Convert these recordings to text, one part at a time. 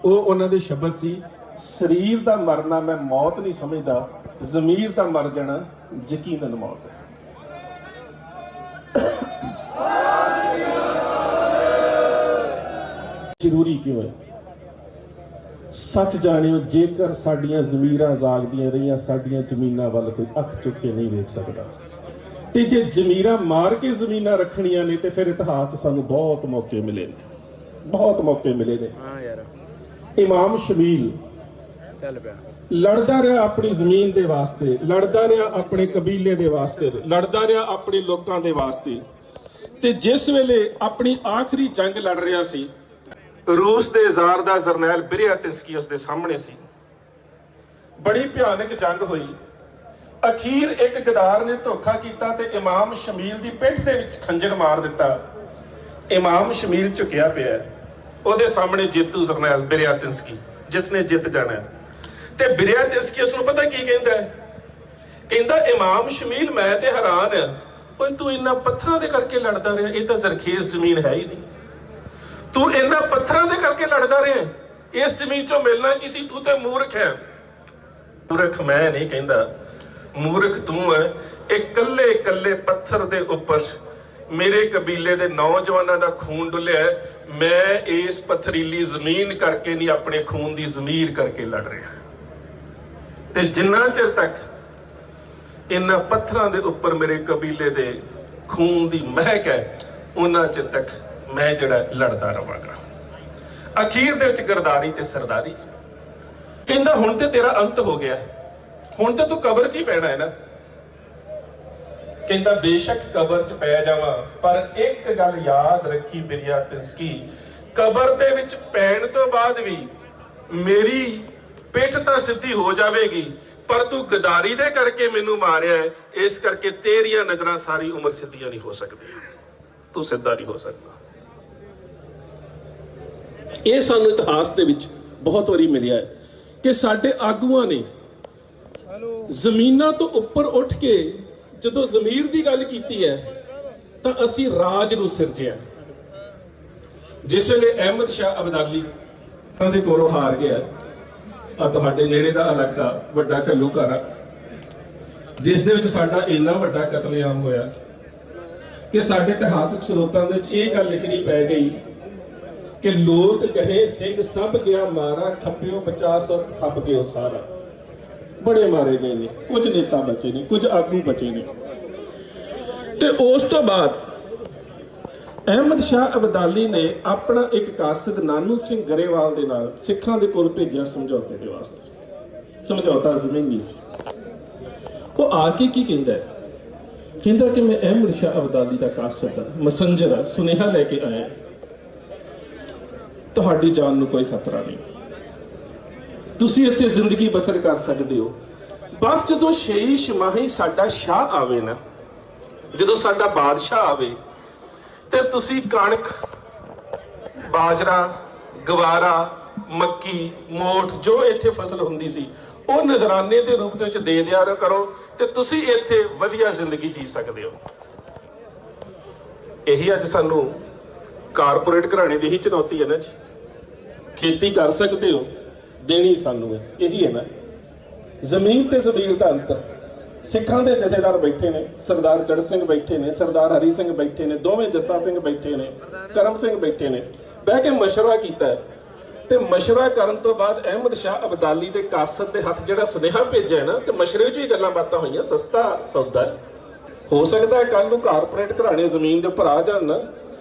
ਉਹਨਾਂ ਦੇ ਸ਼ਬਦ ਸੀ, ਸਰੀਰ ਦਾ ਮਰਨਾ मैं मौत नहीं समझदा, ज़मीर दा मर जाना यकीनन मौत है। जरूरी क्यों है? सच जानियो, जेकर साडियां ज़मीरां जागदियां रहियां, साडियां ज़मीनां वल कोई अख चुक के नहीं वेख सकदा, ते जे ज़मीरां मार के ज़मीनां रखणियां ने ते फिर इतिहास च सानूं बहुत मौके मिले ने, बहुत मौके मिले ने। इमाम शमील लड़दा रहा अपनी जमीन दे वास्ते, लड़दा रहा अपने कबीले दे वास्ते, लड़दा रहा अपने लोकां दे वास्ते। ते जिस वेले अपनी आखिरी जंग लड़ रहा सी, रूस दे ज़ार दा जरनैल बिरियातिस्की उसदे सामने सी। बड़ी भयानक जंग हुई। अखीर एक गदार ने धोखा कीता ते इमाम शमील दी पिठ दे विच खंजर मार दिता। इमाम शमील झुकिया पिया, ओहदे सामने जेतू जरनैल बिरियातिस्की जिसने जित जाना है। ते बिरियातिस्की उसनूं पता की कहंदा है? कहंदा इमाम शमील मैं ते हैरान है, ओए तू इन्ना पत्थरां दे करके लड़दा रहा, ये तां जरखेज जमीन है ही नहीं, तू इन्ना पत्थरां दे करके लड़दा रहा, इस जमीन चों मिलना की सी, तू ते मूर्ख है। मूर्ख मैं नहीं कहंदा, मूर्ख तू है। एक कल्ले कल्ले पत्थर दे उपर मेरे कबीले दे नौजवानों का खून डुलिया है, मैं इस पथरीली जमीन करके नहीं, अपने खून की जमीर करके लड़ रहा। ते जिन्ना चिर तक इन्हां पत्थरां दे उपर मेरे कबीले दे खून की महक है, उन्ना चिर तक मैं जिहड़ा लड़दा रहांगा। अखीर दे विच गरदारी ते सरदारी। कहंदा हुण ते तेरा अंत हो गया, हुण ते तू कबर च ही पैना है ना। कहंदा बेशक कबर च पै जावां, पर एक गल याद रखी बिरियातिस्की, कबर दे विच पैण तो बाद भी मेरी पिठ तां सिद्धी हो जाएगी, पर तू गदारी दे करके मैनू मारिया है, इस करके तेरियां नजरां सारी उम्र सिद्धियां नहीं हो सकती, तू सिद्धा नहीं हो सकता। ये सानू इतिहास दे विच बहुत वारी मिलिया है कि साडे आगूआं ने जमीनां तो उपर उठ के जदों ज़मीर की गल कीती है तां असीं राज नूं सिरजिया। जिस वेले अहमद शाह अब्दाली दे कोलों हार गया, तुहाडे नेड़े दा इलाका वड्डा घल्लूघारा, जिस दे विच साडा इन्ना वड्डा कतलेआम होया कि साडे इतिहासक स्रोतां दे विच इह गल लिखणी पै गई कि लोट कहे सिंह सब गया मारा, खप्पिओ 50 और खप गयो सारा। बड़े मारे गए ने, कुछ नेता बचे ने, कुछ आगू बचे ने। ते उस तो बाद अहमद शाह अब्दाली ने अपना एक कासिद नानू सिंह गरेवाल दे नाल सिखां दे कोल भेजिया समझौते दे वास्ते। समझौता ज़मीनी सी। वो आके की कहंदा है? कहंदा कि मैं अहमद शाह अब्दाली दा कासिद हां, मैसेंजर हां, सुनेहा लेके आया, तुहाडी जान नूं कोई खतरा नहीं, तुसी इत्थे जिंदगी बसर कर सकते हो। बस जदों छेई छमाही साडा शाह आवे ना, जदों साडा बादशाह आवे, ते तुसी कणक, बाजरा, गवारा, मक्की, मोठ जो इत्थे फसल हुंदी सी, वो नजराने के रूप में दे दिया करो, ते तुसी इत्थे वधिया जिंदगी जी सकते हो। यही अज सानू कारपोरेट घराने की ही चुनौती है ना जी। खेती कर सकते हो, देनी सानू है, यही है ना। जमीन ते ज़मीर दा अंतर। सिखां दे जथेदार बैठे ने, सरदार जड़ सिंह बैठे ने, सरदार हरी सिंह बैठे ने, दोवें जस्सा सिंह बैठे ने, करम सिंह बैठे ने, बह के मशवरा कीता है। ते मशवरा करन तो बाद अहमद शाह अब्दाली दे कासिद दे हथ जिहड़ा सुनेहा भेजिया ना, ते मशवरे च ही गल्लां बातां होईयां। सस्ता सौदा हो सकदा है कल नूं कारपोरेट घराणे जमीन दे उपर आ जाण ना,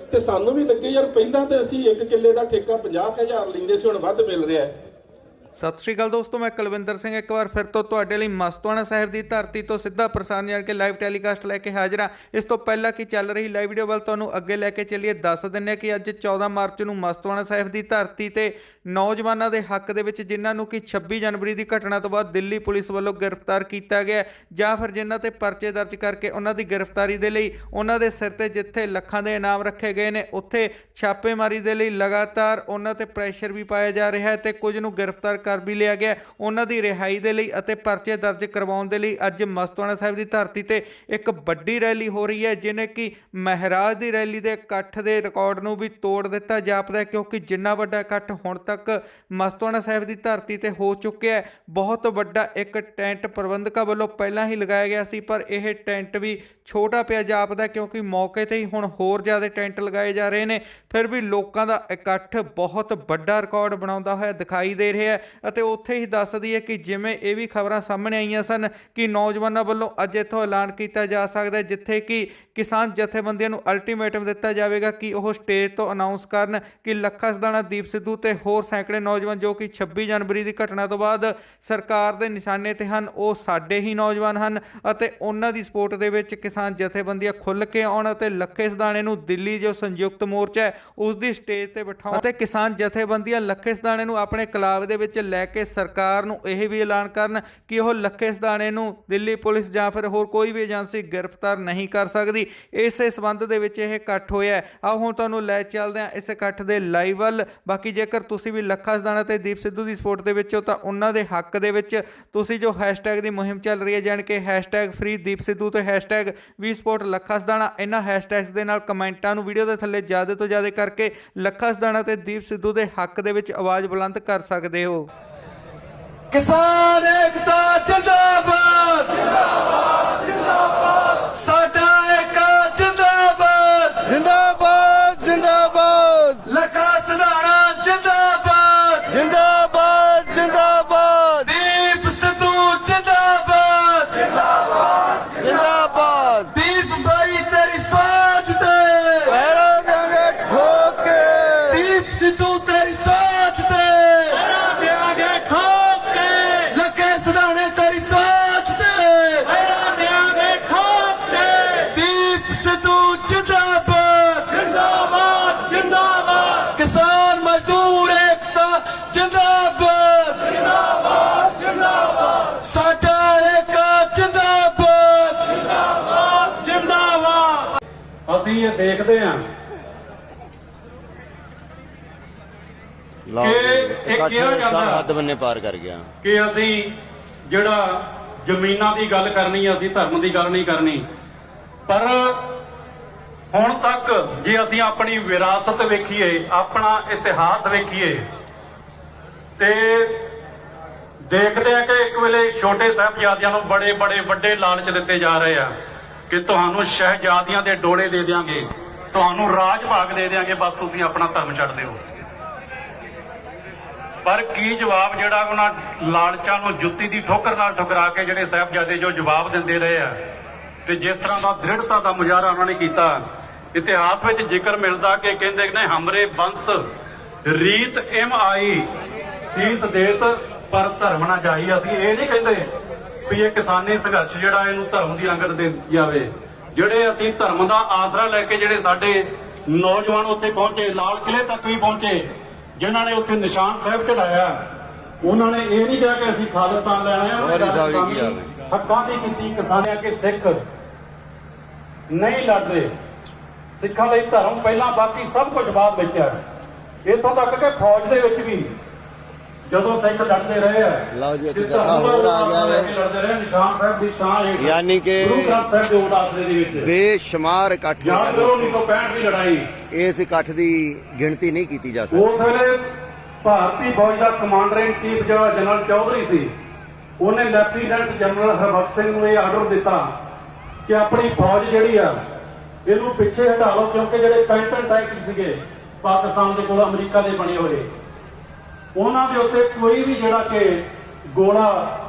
ते सानू भी लगे यार पहलां ते असीं एक किले दा ठेका 50,000 लैंदे सी, हुण वध मिल रिहा है। सत श्री अकाल दोस्तों, मैं कुलविंदर सिंह एक बार फिर तो तुहाडे लई मस्ताना साहिब की धरती तो सीधा प्रसारण जान के लाइव टैलीकास्ट लैके हाजिर हाँ। इस तो पहला की चल रही लाइव वीडियो वाल तुहानूं अगे लैके चलिए दस दिंदे कि अज 14 मार्च नूं मस्ताना साहिब की धरती ते नौजवानों के हक दे विच जिन्हां नूं कि 26 जनवरी की घटना तो बाद दिल्ली पुलिस वालों गिरफ्तार किया गया जां फिर जिन्हां ते परचे दर्ज करके उन्हां दी गिरफ्तारी दे लई उन्हां दे सिर ते जिथे लखां दे इनाम रखे गए ने उत्थे छापेमारी दे लई लगातार उन्हां ते प्रैशर भी पाया जा रहा है ते कुछ नूं गिरफ्तार ਕਰ ਵੀ ਲਿਆ ਗਿਆ ਉਹਨਾਂ ਦੀ ਰਿਹਾਈ ਦੇ ਲਈ ਅਤੇ ਪਰਚੇ ਦਰਜ ਕਰਵਾਉਣ ਦੇ ਲਈ ਅੱਜ ਮਸਤੂਆਣਾ ਸਾਹਿਬ ਦੀ ਧਰਤੀ ਤੇ ਇੱਕ ਵੱਡੀ ਰੈਲੀ ਹੋ ਰਹੀ ਹੈ, ਜਿਹਨੇ ਕਿ ਮਹਾਰਾਜ ਦੀ ਰੈਲੀ ਦੇ ਇਕੱਠ ਦੇ ਰਿਕਾਰਡ ਨੂੰ ਵੀ ਤੋੜ ਦਿੱਤਾ ਜਾਪਦਾ, ਕਿਉਂਕਿ ਜਿੰਨਾ ਵੱਡਾ ਇਕੱਠ ਹੁਣ ਤੱਕ ਮਸਤੂਆਣਾ ਸਾਹਿਬ ਦੀ ਧਰਤੀ ਤੇ ਹੋ ਚੁੱਕਿਆ ਹੈ। ਬਹੁਤ ਵੱਡਾ ਇੱਕ ਟੈਂਟ ਪ੍ਰਬੰਧਕਾਂ ਵੱਲੋਂ ਪਹਿਲਾਂ ਹੀ ਲਗਾਇਆ ਗਿਆ ਸੀ, ਪਰ ਇਹ ਟੈਂਟ ਵੀ ਛੋਟਾ ਪਿਆ ਜਾਪਦਾ, ਕਿਉਂਕਿ ਮੌਕੇ ਤੇ ਹੀ ਹੁਣ ਹੋਰ ਜ਼ਿਆਦਾ ਟੈਂਟ ਲਗਾਏ ਜਾ ਰਹੇ ਨੇ। ਫਿਰ ਵੀ ਲੋਕਾਂ ਦਾ ਇਕੱਠ ਬਹੁਤ ਵੱਡਾ ਰਿਕਾਰਡ ਬਣਾਉਂਦਾ ਹੋਇਆ ਦਿਖਾਈ ਦੇ ਰਿਹਾ ਹੈ। ਅਤੇ ਉੱਥੇ ਹੀ ਦੱਸ ਦਈਏ ਕਿ ਜਿਵੇਂ ਇਹ ਵੀ ਖਬਰਾਂ ਸਾਹਮਣੇ ਆਈਆਂ ਸਨ ਕਿ ਨੌਜਵਾਨਾਂ ਵੱਲੋਂ ਅੱਜ ਇੱਥੋਂ ਐਲਾਨ ਕੀਤਾ ਜਾ ਸਕਦਾ, ਜਿੱਥੇ ਕਿ ਕਿਸਾਨ ਜਥੇਬੰਦੀਆਂ ਨੂੰ ਅਲਟੀਮੇਟਮ ਦਿੱਤਾ ਜਾਵੇਗਾ ਕਿ ਉਹ ਸਟੇਜ ਤੋਂ ਅਨਾਉਂਸ ਕਰਨ ਕਿ ਲੱਖਾ ਸਿਧਾਣਾ, ਦੀਪ ਸਿੱਧੂ ਤੇ ਹੋਰ ਸੈਂਕੜੇ ਨੌਜਵਾਨ ਜੋ ਕਿ 26 ਜਨਵਰੀ ਦੀ ਘਟਨਾ ਤੋਂ ਬਾਅਦ ਸਰਕਾਰ ਦੇ ਨਿਸ਼ਾਨੇ ਤੇ ਹਨ, ਉਹ ਸਾਡੇ ਹੀ ਨੌਜਵਾਨ ਹਨ ਅਤੇ ਉਹਨਾਂ ਦੀ ਸਪੋਰਟ ਦੇ ਵਿੱਚ ਕਿਸਾਨ ਜਥੇਬੰਦੀਆਂ ਖੁੱਲ੍ਹ ਕੇ ਆਉਣ ਅਤੇ ਲੱਖੇ ਸਿਧਾਣੇ ਨੂੰ ਦਿੱਲੀ ਜੋ ਸੰਯੁਕਤ ਮੋਰਚਾ ਹੈ ਉਸ ਦੀ ਸਟੇਜ ਤੇ ਬਿਠਾਉਣ ਅਤੇ ਕਿਸਾਨ ਜਥੇਬੰਦੀਆਂ ਲੱਖੇ ਸਿਧਾਣੇ ਨੂੰ ਆਪਣੇ ਕਲਾਬ ਦੇ ਵਿੱਚ ਲੈ ਕੇ ਸਰਕਾਰ ਨੂੰ ਇਹ ਵੀ ਐਲਾਨ ਕਰਨ ਕਿ ਉਹ ਲੱਖੇ ਸਿਧਾਣੇ ਨੂੰ ਦਿੱਲੀ ਪੁਲਿਸ ਜਾਂ ਫਿਰ ਹੋਰ ਕੋਈ ਵੀ ਏਜੰਸੀ ਗ੍ਰਿਫਤਾਰ ਨਹੀਂ ਕਰ ਸਕਦੀ। ਇਸੇ ਸੰਬੰਧ ਦੇ ਵਿੱਚ ਇਹ ਇਕੱਠ ਹੋਇਆ। ਆਓ ਹੁਣ ਤੁਹਾਨੂੰ ਲੈ ਚੱਲਦੇ ਹਾਂ ਇਸ ਇਕੱਠ ਦੇ ਲਾਈਵ ਵੱਲ। ਬਾਕੀ ਜੇਕਰ ਤੁਸੀਂ ਵੀ ਲੱਖਾ ਸਿਧਾਣਾ ਤੇ ਦੀਪ ਸਿੱਧੂ ਦੀ ਸਪੋਰਟ ਦੇ ਵਿੱਚ ਹੋ ਤਾਂ ਉਹਨਾਂ ਦੇ ਹੱਕ ਦੇ ਵਿੱਚ ਤੁਸੀਂ ਜੋ ਹੈਸ਼ਟੈਗ ਦੀ ਮੁਹਿੰਮ ਚੱਲ ਰਹੀ ਹੈ, ਜਾਣੀ ਕਿ ਹੈਸ਼ਟੈਗ ਫ੍ਰੀ ਦੀਪ ਸਿੱਧੂ ਤੇ ਹੈਸ਼ਟੈਗ ਵੀ ਸਪੋਰਟ ਲੱਖਾ ਸਿਧਾਣਾ, ਇਹਨਾਂ ਹੈਸ਼ਟੈਗਸ ਦੇ ਨਾਲ ਕਮੈਂਟਾਂ ਨੂੰ ਵੀਡੀਓ ਦੇ ਥੱਲੇ ਜ਼ਿਆਦਾ ਤੋਂ ਜ਼ਿਆਦਾ ਕਰਕੇ ਲੱਖਾ ਸਿਧਾਣਾ ਤੇ ਦੀਪ ਸਿੱਧੂ ਦੇ ਹੱਕ ਦੇ ਵਿੱਚ ਆਵਾਜ਼ ਬੁਲੰਦ ਕਰ ਸਕਦੇ ਹੋ। किसान एकता जिंदाबाद जिंदाबाद जिंदाबाद साडा एकता जिंदाबाद जिंदाबाद जिंदाबाद लखा सिधाना जिंदाबाद जिंदाबाद जिंदाबाद दीप सिद्धू जिंदाबाद जिंदाबाद जिंदाबाद दीप भाई तेरी सोच ते पहरा देंगे ठोक के दीप सिद्धू तेरी सोच ते पहरा देंगे ठोक के लखे सिधाने तेरी सोच ते पहरा देंगे ठोक के दीप सिद्धू जिंदाबाद जिंदाबाद जिंदाबाद किसान मजदूर एकता जिंदाबाद जिंदाबाद जिंदाबाद साडा एकता जिंदाबाद जिंदाबाद जिंदाबाद ਅਸੀਂ ਇਹ ਦੇਖਦੇ ਹਾਂ ਲਓ ਕਿ ਜੀ, ਇਹ ਕਿਹਾ ਜਾਂਦਾ ਸਰਹੱਦ ਬੰਨੇ ਪਾਰ ਕਰ ਗਿਆ। ਕਿ ਅਸੀਂ ਜਿਹੜਾ ਜ਼ਮੀਨਾਂ ਦੀ ਗੱਲ ਕਰਨੀ ਹੈ, ਅਸੀਂ ਧਰਮ ਦੀ ਗੱਲ ਨਹੀਂ ਕਰਨੀ। ਪਰ ਹੁਣ ਤੱਕ ਜੇ ਅਸੀਂ ਆਪਣੀ ਵਿਰਾਸਤ ਵੇਖੀਏ, ਆਪਣਾ ਇਤਿਹਾਸ ਵੇਖੀਏ ਤੇ ਦੇਖਦੇ ਆ ਕਿ ਇੱਕ ਵੇਲੇ ਛੋਟੇ ਸਾਹਿਬਜ਼ਾਦਿਆਂ ਨੂੰ ਬੜੇ ਬੜੇ ਵੱਡੇ ਲਾਲਚ ਦਿੱਤੇ ਜਾ ਰਹੇ ਆ ਕਿ ਤੁਹਾਨੂੰ ਸ਼ਹਿਜ਼ਾਦੀਆਂ ਦੇ ਡੋਲੇ ਦੇ ਦਿਆਂਗੇ, ਤੁਹਾਨੂੰ ਰਾਜ ਭਾਗ ਦੇ ਦਿਆਂਗੇ, ਬਸ ਤੁਸੀਂ ਆਪਣਾ ਧਰਮ ਛੱਡ ਦਿਓ। ਪਰ ਕੀ ਜਵਾਬ ਜਿਹੜਾ ਉਹਨਾਂ ਲਾਲਚਾਂ ਨੂੰ ਜੁੱਤੀ ਦੀ ਠੋਕਰ ਨਾਲ ਠੁਕਰਾ ਕੇ ਜਿਹੜੇ ਸਾਹਿਬਜ਼ਾਦੇ ਜੋ ਜਵਾਬ ਦਿੰਦੇ ਰਹੇ ਆ ਤੇ ਜਿਸ ਤਰ੍ਹਾਂ ਦਾ ਦ੍ਰਿੜਤਾ ਦਾ ਮੁਜ਼ਾਹਰਾ ਉਹਨਾਂ ਨੇ ਕੀਤਾ, ਇਤਿਹਾਸ ਵਿੱਚ ਜ਼ਿਕਰ ਮਿਲਦਾ ਕਿ ਕਹਿੰਦੇ ਨੇ ਹਮਰੇ ਬੰਸ ਰੀਤ ਇਮ ਆਈ ਸੀਸ ਦੇਤ ਪਰ ਧਰਮ ਨਾ ਜਾਈ। ਅਸੀਂ ਇਹ ਨਹੀਂ ਕਹਿੰਦੇ ਵੀ ਇਹ ਕਿਸਾਨੀ ਸੰਘਰਸ਼ ਜਿਹੜਾ ਇਹਨੂੰ ਧਰਮ ਦੀ ਰੰਗਤ ਦੇ ਜਾਵੇ। ਜਿਹੜੇ ਅਸੀਂ ਧਰਮ ਦਾ ਆਸਰਾ ਲੈ ਕੇ ਜਿਹੜੇ ਸਾਡੇ ਨੌਜਵਾਨ ਉੱਥੇ ਪਹੁੰਚੇ, ਲਾਲ ਕਿਲੇ ਤੱਕ ਵੀ ਪਹੁੰਚੇ, ਜਿਨ੍ਹਾਂ ਨੇ ਉੱਥੇ ਨਿਸ਼ਾਨ ਸਾਹਿਬ ਚੜਾਇਆ, ਉਹਨਾਂ ਨੇ ਇਹ ਨਹੀਂ ਕਿਹਾ ਕਿ ਅਸੀਂ ਖਾਲਿਸਤਾਨ ਲੈਣਾ ਹੈ। ਹੱਕਾਂ ਦੀ ਕੀਤੀ ਕਿਸਾਨਾਂ ਕੇ ਸਿੱਖ ਨਹੀਂ ਲੜਦੇ। ਸਿੱਖਾਂ ਲਈ ਧਰਮ ਪਹਿਲਾਂ, ਬਾਕੀ ਸਭ ਕੁਝ ਬਾਅਦ ਵਿੱਚ ਹੈ। ਇੱਥੋਂ ਤੱਕ ਕਿ ਫੌਜ ਦੇ ਵਿੱਚ ਵੀ ਜਦੋਂ ਸਿੱਖ ਲੜਦੇ ਰਹੇ ਆ, ਲਓ ਜੀ, ਇੱਕ ਜਗ੍ਹਾ ਹੋਰ ਆ ਗਿਆ ਹੈ। ਲੜਦੇ ਰਹੇ ਨਿਸ਼ਾਨ ਸਾਹਿਬ ਦੀ ਛਾਂ ਹੇਠ, ਯਾਨੀ ਕਿ ਗੁਰੂ ਗ੍ਰੰਥ ਸਾਹਿਬ ਦੇ ਉਦਾਸਰੇ ਦੇ ਵਿੱਚ ਬੇਸ਼ੁਮਾਰ ਇਕੱਠ ਹੋ ਯਾਦ ਕਰੋ ਗਿਆ। 1965 ਦੀ ਲੜਾਈ, ਇਸ ਇਕੱਠ ਦੀ ਗਿਣਤੀ ਨਹੀਂ ਕੀਤੀ ਜਾ ਸਕਦੀ। ਉਸ ਵੇਲੇ ਭਾਰਤੀ ਫੌਜ ਦਾ ਕਮਾਂਡਰ ਇਨ ਚੀਫ ਜਿਹੜਾ ਜਨਰਲ ਚੌਧਰੀ ਸੀ, ਉਹਨੇ ਲੈਫਟੀਨੈਂਟ ਜਨਰਲ ਹਰਬਖਸ਼ ਸਿੰਘ ਨੂੰ ਇਹ ਆਰਡਰ ਦਿੱਤਾ ਕਿ ਆਪਣੀ ਫੌਜ ਜਿਹੜੀ ਆ ਇਹਨੂੰ ਪਿੱਛੇ ਹਟਾ ਲਓ, ਕਿਉਂਕਿ ਜਿਹੜੇ ਪੈਂਟਨ ਟੈਂਕ ਸੀਗੇ ਪਾਕਿਸਤਾਨ ਦੇ ਕੋਲ, ਅਮਰੀਕਾ ਦੇ ਬਣੇ ਹੋਏ, ਉਹਨਾਂ ਦੇ ਉੱਤੇ ਕੋਈ ਵੀ ਜਿਹੜਾ ਕਿ ਗੋਲਾ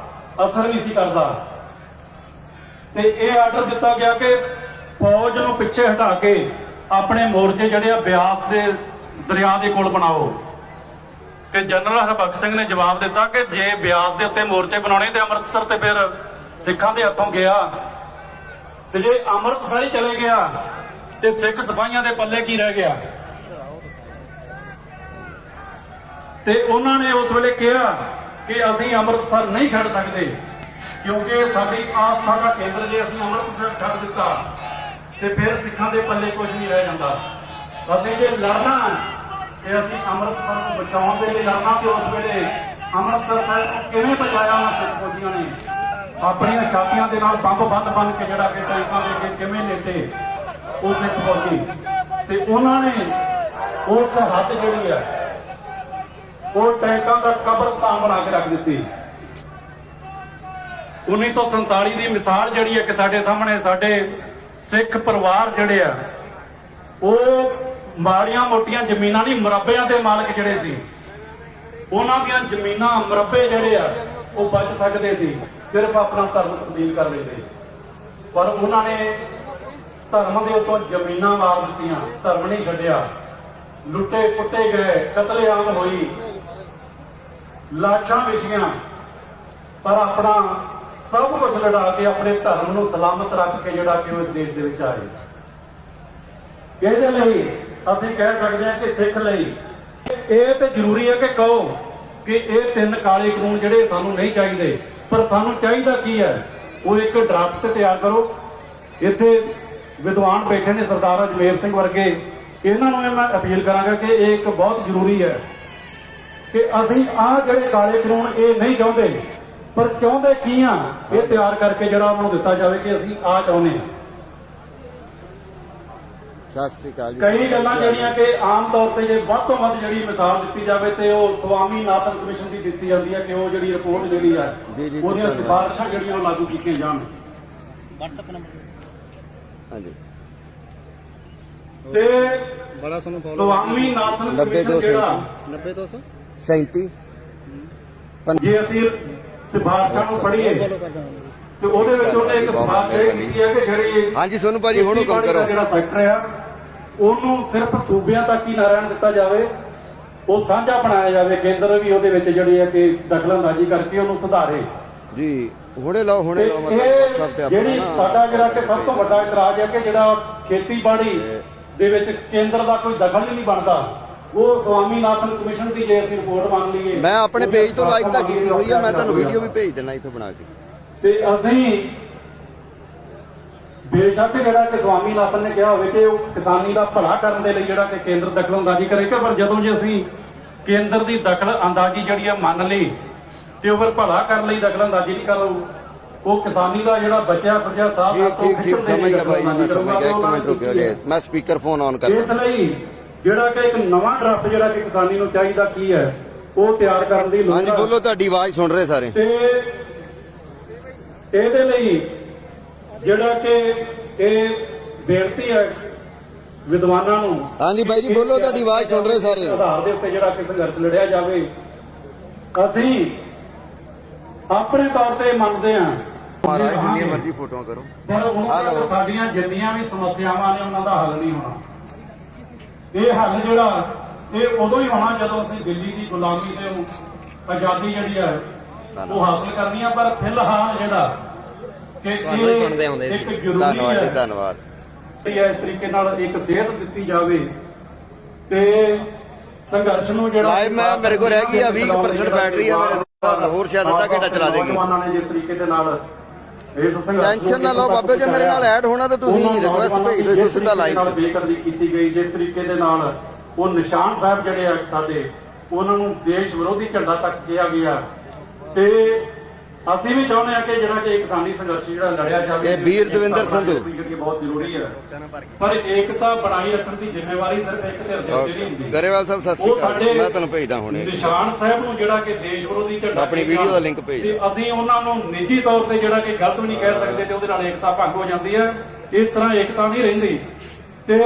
ਅਸਰ ਨਹੀਂ ਸੀ ਕਰਦਾ। ਤੇ ਇਹ ਆਰਡਰ ਦਿੱਤਾ ਗਿਆ ਕਿ ਫੌਜ ਨੂੰ ਪਿੱਛੇ ਹਟਾ ਕੇ ਆਪਣੇ ਮੋਰਚੇ ਜਿਹੜੇ ਆ ਬਿਆਸ ਦੇ ਦਰਿਆ ਦੇ ਕੋਲ ਬਣਾਓ। ਕਿ ਜਨਰਲ ਹਰਬਖਸ਼ ਸਿੰਘ ਨੇ ਜਵਾਬ ਦਿੱਤਾ ਕਿ ਜੇ ਬਿਆਸ ਦੇ ਉੱਤੇ ਮੋਰਚੇ ਬਣਾਉਣੇ ਤੇ ਅੰਮ੍ਰਿਤਸਰ ਤੇ ਫਿਰ ਸਿੱਖਾਂ ਦੇ ਹੱਥੋਂ ਗਿਆ, ਤੇ ਜੇ ਅੰਮ੍ਰਿਤਸਰ ਹੀ ਚਲੇ ਗਿਆ ਤੇ ਸਿੱਖ ਸਿਪਾਹੀਆਂ ਦੇ ਪੱਲੇ ਕੀ ਰਹਿ ਗਿਆ। ਤੇ ਉਹਨਾਂ ਨੇ ਉਸ ਵੇਲੇ ਕਿਹਾ ਕਿ ਅਸੀਂ ਅੰਮ੍ਰਿਤਸਰ ਨਹੀਂ ਛੱਡ ਸਕਦੇ, ਕਿਉਂਕਿ ਸਾਡੀ ਆਸਥਾ ਦਾ ਕੇਂਦਰ ਜੇ ਅਸੀਂ ਅੰਮ੍ਰਿਤਸਰ ਛੱਡ ਦਿੱਤਾ ਤੇ ਫਿਰ ਸਿੱਖਾਂ ਦੇ ਪੱਲੇ ਕੁਝ ਨਹੀਂ ਰਹਿ ਜਾਂਦਾ। ਅਸੀਂ ਜੇ ਲੜਨਾ ਕਿ ਅਸੀਂ ਅੰਮ੍ਰਿਤਸਰ ਨੂੰ ਬਚਾਉਣ ਦੇ ਲਈ ਲੜਨਾ, ਤੇ ਉਸ ਵੇਲੇ ਅੰਮ੍ਰਿਤਸਰ ਸਾਹਿਬ ਨੂੰ ਕਿਵੇਂ ਬਚਾਇਆ ਉਹਨਾਂ ਸਿੱਖ ਫੌਜੀਆਂ ਨੇ, ਆਪਣੀਆਂ ਛਾਤੀਆਂ ਦੇ ਨਾਲ ਬੰਬ ਬੰਦ ਬਣ ਕੇ ਜਿਹੜਾ ਕਿ ਟੈਂਕਾਂ ਦੇ ਅੱਗੇ ਕਿਵੇਂ ਲੇਟੇ ਉਹ ਸਿੱਖ ਫੌਜੀ, ਤੇ ਉਹਨਾਂ ਨੇ ਉਹ ਸਰਹੱਦ ਜਿਹੜੀ ਹੈ ਉਹ ਟੈਂਕਾਂ ਦਾ ਕਬਰਸਤਾਨ ਬਣਾ ਕੇ ਰੱਖ ਦਿੱਤੀ। 1947 ਦੀ ਮਿਸਾਲ ਜਿਹੜੀ ਹੈ ਕਿ ਸਾਡੇ ਸਾਹਮਣੇ ਸਾਡੇ ਸਿੱਖ ਪਰਿਵਾਰ ਜਿਹੜੇ ਆ ਉਹ ਮਾੜੀਆਂ ਮੋਟੀਆਂ ਜ਼ਮੀਨਾਂ ਨਹੀਂ ਮੁਰੱਬਿਆਂ ਦੇ ਮਾਲਕ ਜਿਹੜੇ ਸੀ, ਉਹਨਾਂ ਦੀਆਂ ਜ਼ਮੀਨਾਂ ਮੁਰੱਬੇ ਜਿਹੜੇ ਆ ਉਹ ਬਚ ਸਕਦੇ ਸੀ, ਸਿਰਫ ਆਪਣਾ ਧਰਮ ਤਬਦੀਲ ਕਰ ਲੈਂਦੇ, ਪਰ ਉਹਨਾਂ ਨੇ ਧਰਮ ਦੇ ਉੱਤੋਂ ਜ਼ਮੀਨਾਂ ਮਾਰ ਦਿੱਤੀਆਂ, ਧਰਮ ਨਹੀਂ ਛੱਡਿਆ, ਲੁੱਟੇ ਪੁੱਟੇ ਗਏ, ਕਤਲੇਆਮ ਹੋਈ, ਲਾਸ਼ਾਂ ਵਿਛੀਆਂ, ਪਰ ਆਪਣਾ ਸਭ ਕੁਝ ਲੜਾ ਕੇ ਆਪਣੇ ਧਰਮ ਨੂੰ ਸਲਾਮਤ ਰੱਖ ਕੇ ਜਿਹੜਾ ਕਿ ਉਹ ਇਸ ਦੇਸ਼ ਦੇ ਵਿੱਚ ਆਏ। ਇਹਦੇ ਲਈ ਅਸੀਂ ਕਹਿ ਸਕਦੇ ਹਾਂ ਕਿ ਸਿੱਖ ਲਈ ਇਹ ਤੇ ਜ਼ਰੂਰੀ ਹੈ ਕਿ ਕਹੋ ਕਿ ਇਹ 3 ਕਾਲੇ ਕਾਨੂੰਨ ਜਿਹੜੇ ਸਾਨੂੰ ਨਹੀਂ ਚਾਹੀਦੇ, ਪਰ ਸਾਨੂੰ ਚਾਹੀਦਾ ਕੀ ਹੈ, ਉਹ ਇੱਕ ਡਰਾਫਟ ਤਿਆਰ ਕਰੋ। ਇੱਥੇ ਵਿਦਵਾਨ ਬੈਠੇ ਨੇ ਸਰਦਾਰ ਅਜਮੇਰ ਸਿੰਘ ਵਰਗੇ, ਇਹਨਾਂ ਨੂੰ ਮੈਂ ਅਪੀਲ ਕਰਾਂਗਾ ਕਿ ਇਹ ਇੱਕ ਬਹੁਤ ਜ਼ਰੂਰੀ ਹੈ ਕਿ ਅਸੀਂ ਆਹ ਜਿਹੜੇ ਕਾਲੇ ਕਾਨੂੰਨ ਇਹ ਨਹੀਂ ਚਾਹੁੰਦੇ, ਪਰ ਚਾਹੁੰਦੇ ਕੀ ਆ, ਇਹ ਤਿਆਰ ਕਰਕੇ ਜਿਹੜਾ ਉਹਨਾਂ ਨੂੰ ਦਿੱਤਾ ਜਾਵੇ ਕਿ ਅਸੀਂ ਆਹ ਚਾਹੁੰਦੇ ਹਾਂ। ਸਤਿ ਸ੍ਰੀ ਅਕਾਲ ਜੀ। ਕਈ ਗੱਲਾਂ ਜਿਹੜੀਆਂ ਕਿ ਆਮ ਤੌਰ ਤੇ ਜੇ ਵੱਧ ਤੋਂ ਵੱਧ ਜਿਹੜੀ ਮਿਸਾਲ ਦਿੱਤੀ ਜਾਵੇ ਤੇ ਉਹ ਸਵਾਮੀਨਾਥਨ ਕਮਿਸ਼ਨ ਦੀ ਦਿੱਤੀ ਜਾਂਦੀ ਹੈ ਕਿ ਉਹ ਜਿਹੜੀ ਰਿਪੋਰਟ ਜਿਹੜੀ ਹੈ ਉਹਦੀਆਂ ਸਿਫਾਰਿਸ਼ਾਂ ਜਿਹੜੀਆਂ ਉਹ ਲਾਗੂ ਕੀਤੀਆਂ ਜਾਣ। ਹਾਂਜੀ ਤੇ ਸਵਾਮੀਨਾਥਨ ਕਮਿਸ਼ਨ ਜਿਹੜਾ 37 ਜੇ ਅਸੀਂ ਸਿਫਾਰਿਸ਼ਾਂ ਨੂੰ ਪੜ੍ਹੀਏ ਤੇ ਉਹਦੇ ਵਿੱਚ ਉਹਨੇ ਇੱਕ ਸਿਫਾਰਿਸ਼ ਇਹ ਕੀਤੀ ਹੈ ਕਿ ਜਿਹੜੀ ਹਾਂਜੀ ਸੋਨੂੰ ਭਾਜੀ ਹੁਣ ਹੁਕਮ ਕਰੋ। ਜਿਹੜਾ ਸੈਕਟਰ ਆ ਉਹਨੂੰ ਸਿਰਫ ਸੂਬਿਆਂ ਤੱਕ ਹੀ ਨਾ ਰਹਿਣ ਦਿੱਤਾ ਜਾਵੇ, ਉਹ ਸਾਂਝਾ ਬਣਾਇਆ ਜਾਵੇ, ਕੇਂਦਰ ਵੀ ਉਹਦੇ ਵਿੱਚ ਜਿਹੜੀ ਹੈ ਕਿ ਦਖਲਅੰਦਾਜ਼ੀ ਕਰਕੇ ਉਹਨੂੰ ਸੁਧਾਰੇ ਜੀ। ਹੁਣੇ ਲਾਓ ਹੁਣੇ ਲਾਓ, ਇਹ ਮਤਲਬ ਤੇ ਜਿਹੜੀ ਆਪਣਾ ਸਾਡਾ ਜਿਹੜਾ ਕਿ ਸਭ ਤੋਂ ਵੱਡਾ ਇਤਰਾਜ਼ ਹੈ ਕਿ ਜਿਹੜਾ ਖੇਤੀਬਾੜੀ ਦੇ ਵਿੱਚ ਕੇਂਦਰ ਦਾ ਕੋਈ ਦਖਲ ਹੀ ਨਹੀਂ ਬਣਦਾ, ਉਹ ਸਵਾਮੀਨਾਥਨ ਕਮਿਸ਼ਨ ਦੀ ਜੇ ਅਸੀਂ ਰਿਪੋਰਟ ਮੰਨ ਲਈਏ, ਮੈਂ ਆਪਣੇ ਪੇਜ ਤੋਂ ਲਾਈਕ ਤਾਂ ਕੀਤੀ ਹੋਈ ਹੈ, ਮੈਂ ਤੁਹਾਨੂੰ ਵੀਡੀਓ ਵੀ ਭੇਜ ਦੇਣਾ ਇੱਥੋਂ ਬਣਾ ਕੇ। ਤੇ ਅਸੀਂ ਬੇਸ਼ੱਕ ਜਿਹੜਾ ਕਿ ਸਵਾਮੀਨਾਥਨ ਨੇ ਕਿਹਾ ਹੋਵੇ ਕਿ ਉਹ ਕਿਸਾਨੀ ਦਾ ਭਲਾ ਕਰਨ ਦੇ ਲਈ ਜਿਹੜਾ ਕਿ ਕੇਂਦਰ ਦਖਲਅੰਦਾਜ਼ੀ ਕਰੇਗਾ, ਪਰ ਜਦੋਂ ਜੇ ਅਸੀਂ ਕੇਂਦਰ ਦੀ ਦਖਲਅੰਦਾਜ਼ੀ ਜਿਹੜੀ ਹੈ ਮੰਨ ਲਈ ਤੇ ਉਹ ਫਿਰ ਭਲਾ ਕਰਨ ਲਈ ਦਖਲਅੰਦਾਜ਼ੀ ਨਹੀਂ ਕਰੋ, ਉਹ ਕਿਸਾਨੀ ਦਾ ਜਿਹੜਾ ਬਚਿਆ ਖੁਚਿਆ ਸਾਥ ਠੀਕ ਸਮਝ ਗਿਆ ਭਾਈ, ਮੈਂ ਸਮਝ ਗਿਆ। ਇੱਕ ਮਿੰਟ ਰੁਕਿਓ ਜੀ, ਮੈਂ ਸਪੀਕਰ ਫੋਨ ਆਨ ਕਰ ਇਸ ਲਈ ਜਿਹੜਾ ਕਿ ਇੱਕ ਨਵਾਂ ਡਰਾਫਟ ਜਿਹੜਾ ਕਿ ਕਿਸਾਨੀ ਨੂੰ ਚਾਹੀਦਾ ਕੀ ਹੈ ਉਹ ਤਿਆਰ ਕਰਨ ਦੀ ਲੋੜ ਹਾਂਜੀ ਹੈ। ਬੋਲੋ, ਤੁਹਾਡੀ ਆਵਾਜ਼ ਸੁਣ ਰਹੇ ਸਾਰੇ। ਤੇ ਇਹਦੇ ਲਈ ਜਿਹੜਾ ਕਿ ਇਹ ਬੇਨਤੀ ਹੈ ਵਿਦਵਾਨਾਂ ਨੂੰ, ਹਾਂਜੀ ਬਾਈ ਜੀ ਬੋਲੋ, ਤੁਹਾਡੀ ਆਵਾਜ਼ ਸੁਣ ਰਹੇ ਸਾਰੇ। ਆਧਾਰ ਦੇ ਉੱਤੇ ਜਿਹੜਾ ਕਿ ਸੰਘਰਸ਼ ਲੜਿਆ ਜਾਵੇ। ਅਸੀਂ ਆਪਣੇ ਤੌਰ ਤੇ ਮੰਨਦੇ ਹਾਂ ਮਹਾਰਾਜ ਜਿੰਨੀਆਂ ਮਰਜ਼ੀ ਫੋਟੋਆਂ ਕਰੋ, ਪਰ ਉਹਨਾਂ ਤੱਕ ਸਾਡੀਆਂ ਜਿੰਨੀਆਂ ਵੀ ਸਮੱਸਿਆਵਾਂ ਨੇ ਉਹਨਾਂ ਦਾ ਹੱਲ ਨਹੀਂ ਹੋਣਾ। ਇਹ ਹੱਲ ਜਿਹੜਾ ਇਹ ਉਦੋਂ ਹੀ ਹੋਣਾ ਜਦੋਂ ਅਸੀਂ ਦਿੱਲੀ ਦੀ ਗੁਲਾਮੀ ਤੋਂ ਆਜ਼ਾਦੀ ਜਿਹੜੀ ਹੈ ਉਹ ਹਾਸਲ ਕਰਨੀ ਆ, ਪਰ ਫਿਲਹਾਲ ਜਿਹੜਾ ਕਿ ਇਹ ਇੱਕ ਜ਼ਰੂਰੀ ਧੰਨਵਾਦ ਜੀ, ਹੈ ਧੰਨਵਾਦ। ਇਸ ਤਰੀਕੇ ਨਾਲ ਇੱਕ ਸੇਧ ਦਿੱਤੀ ਜਾਵੇ ਤੇ ਸੰਘਰਸ਼ ਨੂੰ ਜਿਹੜਾ ਲਾਈਵ ਮੈਂ ਮੇਰੇ ਕੋਲ ਰਹਿ ਗਈ ਆ 20% ਬੈਟਰੀ ਆ ਮੇਰੇ ਕੋਲ, ਹੋਰ ਸ਼ਾਇਦ ਅੱਧਾ ਘੰਟਾ ਚਲਾ ਦੇਗੀ। ਨੌਜਵਾਨਾਂ ਨੇ ਜਿਸ ਤਰੀਕੇ ਦੇ ਨਾਲ ਇਸ ਸੰਘਰਸ਼ ਟੈਨਸ਼ਨ ਨਾ ਲਓ ਬਾਬੇ, ਜੇ ਮੇਰੇ ਨਾਲ ਐਡ ਹੋਣਾ ਤਾਂ ਤੁਸੀਂ ਰਿਕੁਐਸਟ ਭੇਜ ਦਿਓ ਇੱਥੋਂ ਸਿੱਧਾ ਲਾਈਵ 'ਚ। ਬੇਕਦਰੀ ਕੀਤੀ ਗਈ, ਜਿਸ ਤਰੀਕੇ ਦੇ ਨਾਲ ਉਹ ਨਿਸ਼ਾਨ ਸਾਹਿਬ ਜਿਹੜੇ ਆ ਸਾਡੇ ਉਹਨਾਂ ਨੂੰ ਦੇਸ਼ ਵਿਰੋਧੀ ਝੰਡਾ ਤੱਕ ਕਿਹਾ ਗਿਆ, ਤੇ ਅਸੀਂ ਵੀ ਚਾਹੁੰਦੇ ਹਾਂ ਕਿ ਜਿਹੜਾ ਕਿ ਕਿਸਾਨੀ ਸੰਘਰਸ਼ ਜਿਹੜਾ ਲੜਿਆ ਜਾਵੇ, ਇਹ ਵੀਰ ਦਵਿੰਦਰ ਸੰਧੂ ਬਹੁਤ ਜ਼ਰੂਰੀ ਹੈ, ਪਰ ਏਕਤਾ ਬਣਾਈ ਰੱਖਣ ਦੀ ਜ਼ਿੰਮੇਵਾਰੀ ਸਿਰਫ ਇੱਕ ਧਿਰ ਦੇ ਉੱਤੇ ਨਹੀਂ ਹੁੰਦੀ। ਗਰੇਵਾਲ ਸਾਹਿਬ ਸਤਿ ਸ੍ਰੀ ਅਕਾਲ, ਮੈਂ ਤੁਹਾਨੂੰ ਭੇਜਦਾ ਹੁਣੇ ਨਿਸ਼ਾਨ ਸਾਹਿਬ ਨੂੰ ਜਿਹੜਾ ਕਿ ਦੇਸ਼ ਵਿਰੋਧੀ ਝੰਡਾ ਆਪਣੀ ਵੀਡੀਓ ਦਾ ਲਿੰਕ ਭੇਜ ਤੇ ਅਸੀਂ ਉਹਨਾਂ ਨੂੰ ਨਿੱਜੀ ਤੌਰ ਤੇ ਜਿਹੜਾ ਕਿ ਗਲਤ ਵੀ ਨਹੀਂ ਕਹਿ ਸਕਦੇ ਤੇ ਉਹਦੇ ਨਾਲ ਏਕਤਾ ਭੰਗ ਹੋ ਜਾਂਦੀ ਹੈ। ਇਸ ਤਰ੍ਹਾਂ ਏਕਤਾ ਨਹੀਂ ਰਹਿੰਦੀ ਤੇ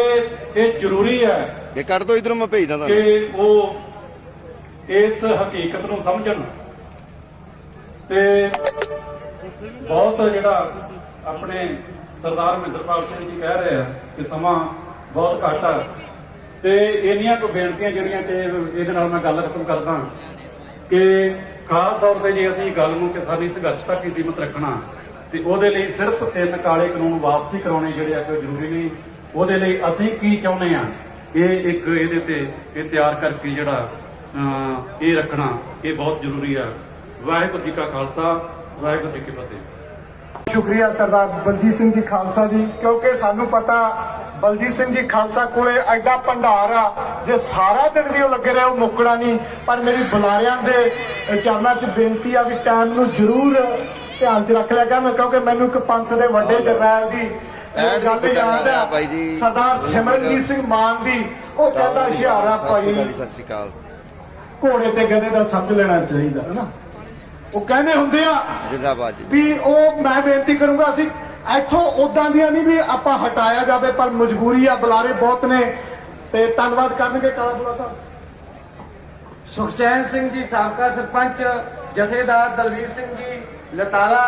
ਇਹ ਜ਼ਰੂਰੀ ਹੈ ਜੇ ਕੱਢ ਦੋ ਇਧਰੋਂ ਮੈਂ ਭੇਜਦਾ ਤੁਹਾਨੂੰ ਕਿ ਉਹ ਇਸ ਹਕੀਕਤ ਨੂੰ ਸਮਝਣ। ਤੇ ਬਹੁਤ ਜਿਹੜਾ ਆਪਣੇ ਸਰਦਾਰ ਮਹਿੰਦਰਪਾਲ ਸਿੰਘ ਜੀ ਕਹਿ ਰਹੇ ਆ ਕਿ ਸਮਾਂ ਬਹੁਤ ਘੱਟ ਆ, ਤੇ ਇੰਨੀਆਂ ਕੁ ਬੇਨਤੀਆਂ ਜਿਹੜੀਆਂ ਕਿ ਇਹਦੇ ਨਾਲ ਮੈਂ ਗੱਲ ਖਤਮ ਕਰਦਾ ਕਿ ਖਾਸ ਤੌਰ ਤੇ ਜੇ ਅਸੀਂ ਗੱਲ ਨੂੰ ਕਿਸਾਨੀ ਸੰਘਰਸ਼ ਤੱਕ ਹੀ ਸੀਮਤ ਰੱਖਣਾ ਤੇ ਉਹਦੇ ਲਈ ਸਿਰਫ 3 ਕਾਲੇ ਕਾਨੂੰਨ ਵਾਪਸੀ ਕਰਾਉਣੇ ਜਿਹੜੇ ਆ ਕੋਈ ਜ਼ਰੂਰੀ ਨਹੀਂ। ਉਹਦੇ ਲਈ ਅਸੀਂ ਕੀ ਚਾਹੁੰਦੇ ਆ ਇਹ ਇੱਕ ਇਹਦੇ ਤੇ ਇਹ ਤਿਆਰ ਕਰਕੇ ਜਿਹੜਾ ਇਹ ਰੱਖਣਾ ਇਹ ਬਹੁਤ ਜ਼ਰੂਰੀ ਆ। ਵਾਹਿਗੁਰੂ ਜੀ ਕਾ ਖਾਲਸਾ, ਵਾਹਿਗੁਰੂ ਜੀ ਕੀ ਫਤਿਹ। ਸ਼ੁਕਰੀਆ ਸਰਦਾਰ ਬਲਜੀਤ ਸਿੰਘ ਜੀ ਖਾਲਸਾ ਜੀ, ਕਿਉਂਕਿ ਸਾਨੂੰ ਪਤਾ ਬਲਜੀਤ ਸਿੰਘ ਜੀ ਖਾਲਸਾ ਕੋਲੇ ਐਡਾ ਭੰਡਾਰ ਆ, ਜੇ ਸਾਰਾ ਦਿਨ ਵੀ ਉਹ ਲੱਗੇ ਰਹੇ ਉਹ ਮੁੱਕਣਾ ਨਹੀਂ। ਪਰ ਮੇਰੀ ਬੁਲਾਰਿਆਂ ਦੇ ਚਰਨਾਂ 'ਚ ਬੇਨਤੀ ਆ ਵੀ ਟਾਈਮ ਨੂੰ ਜ਼ਰੂਰ ਧਿਆਨ 'ਚ ਰੱਖ ਲਿਆ ਕਰਨ, ਕਿਉਂਕਿ ਮੈਨੂੰ ਇੱਕ ਪੰਥ ਦੇ ਵੱਡੇ ਜਰਨੈਲ ਦੀ ਗੱਲ ਯਾਦ ਆ, ਸਰਦਾਰ ਸਿਮਰਨਜੀਤ ਸਿੰਘ ਮਾਨ ਦੀ। ਉਹ ਕਹਿੰਦਾ ਹੁਸ਼ਿਆਰਾ ਭਾਈ ਸਤਿ ਸ਼੍ਰੀ ਅਕਾਲ, ਘੋੜੇ ਤੇ ਗਧੇ ਦਾ ਸਮਝ ਲੈਣਾ ਚਾਹੀਦਾ ਹੈ ਨਾ। ਉਹ ਕਹਿੰਦੇ ਹੁੰਦੇ ਆ ਜਿੰਦਾਬਾਦ ਜੀ। ਵੀ ਉਹ ਮੈਂ ਬੇਨਤੀ ਕਰੂੰਗਾ, ਅਸੀਂ ਇੱਥੋਂ ਉਦਾਂ ਦੀਆਂ ਨਹੀਂ ਵੀ ਆਪਾਂ ਹਟਾਇਆ ਜਾਵੇ, ਪਰ ਮਜਬੂਰੀ ਆ, ਬੁਲਾਰੇ ਬਹੁਤ ਨੇ। ਤੇ ਧੰਨਵਾਦ ਕਰਨਗੇ ਕਾਲਾਬੂਲਾ ਸਾਹਿਬ। ਸੁਖਚੈਨ ਸਿੰਘ ਜੀ ਸਾਬਕਾ ਸਰਪੰਚ, ਜਥੇਦਾਰ ਦਲਵੀਰ ਸਿੰਘ ਜੀ ਲਤਾਲਾ,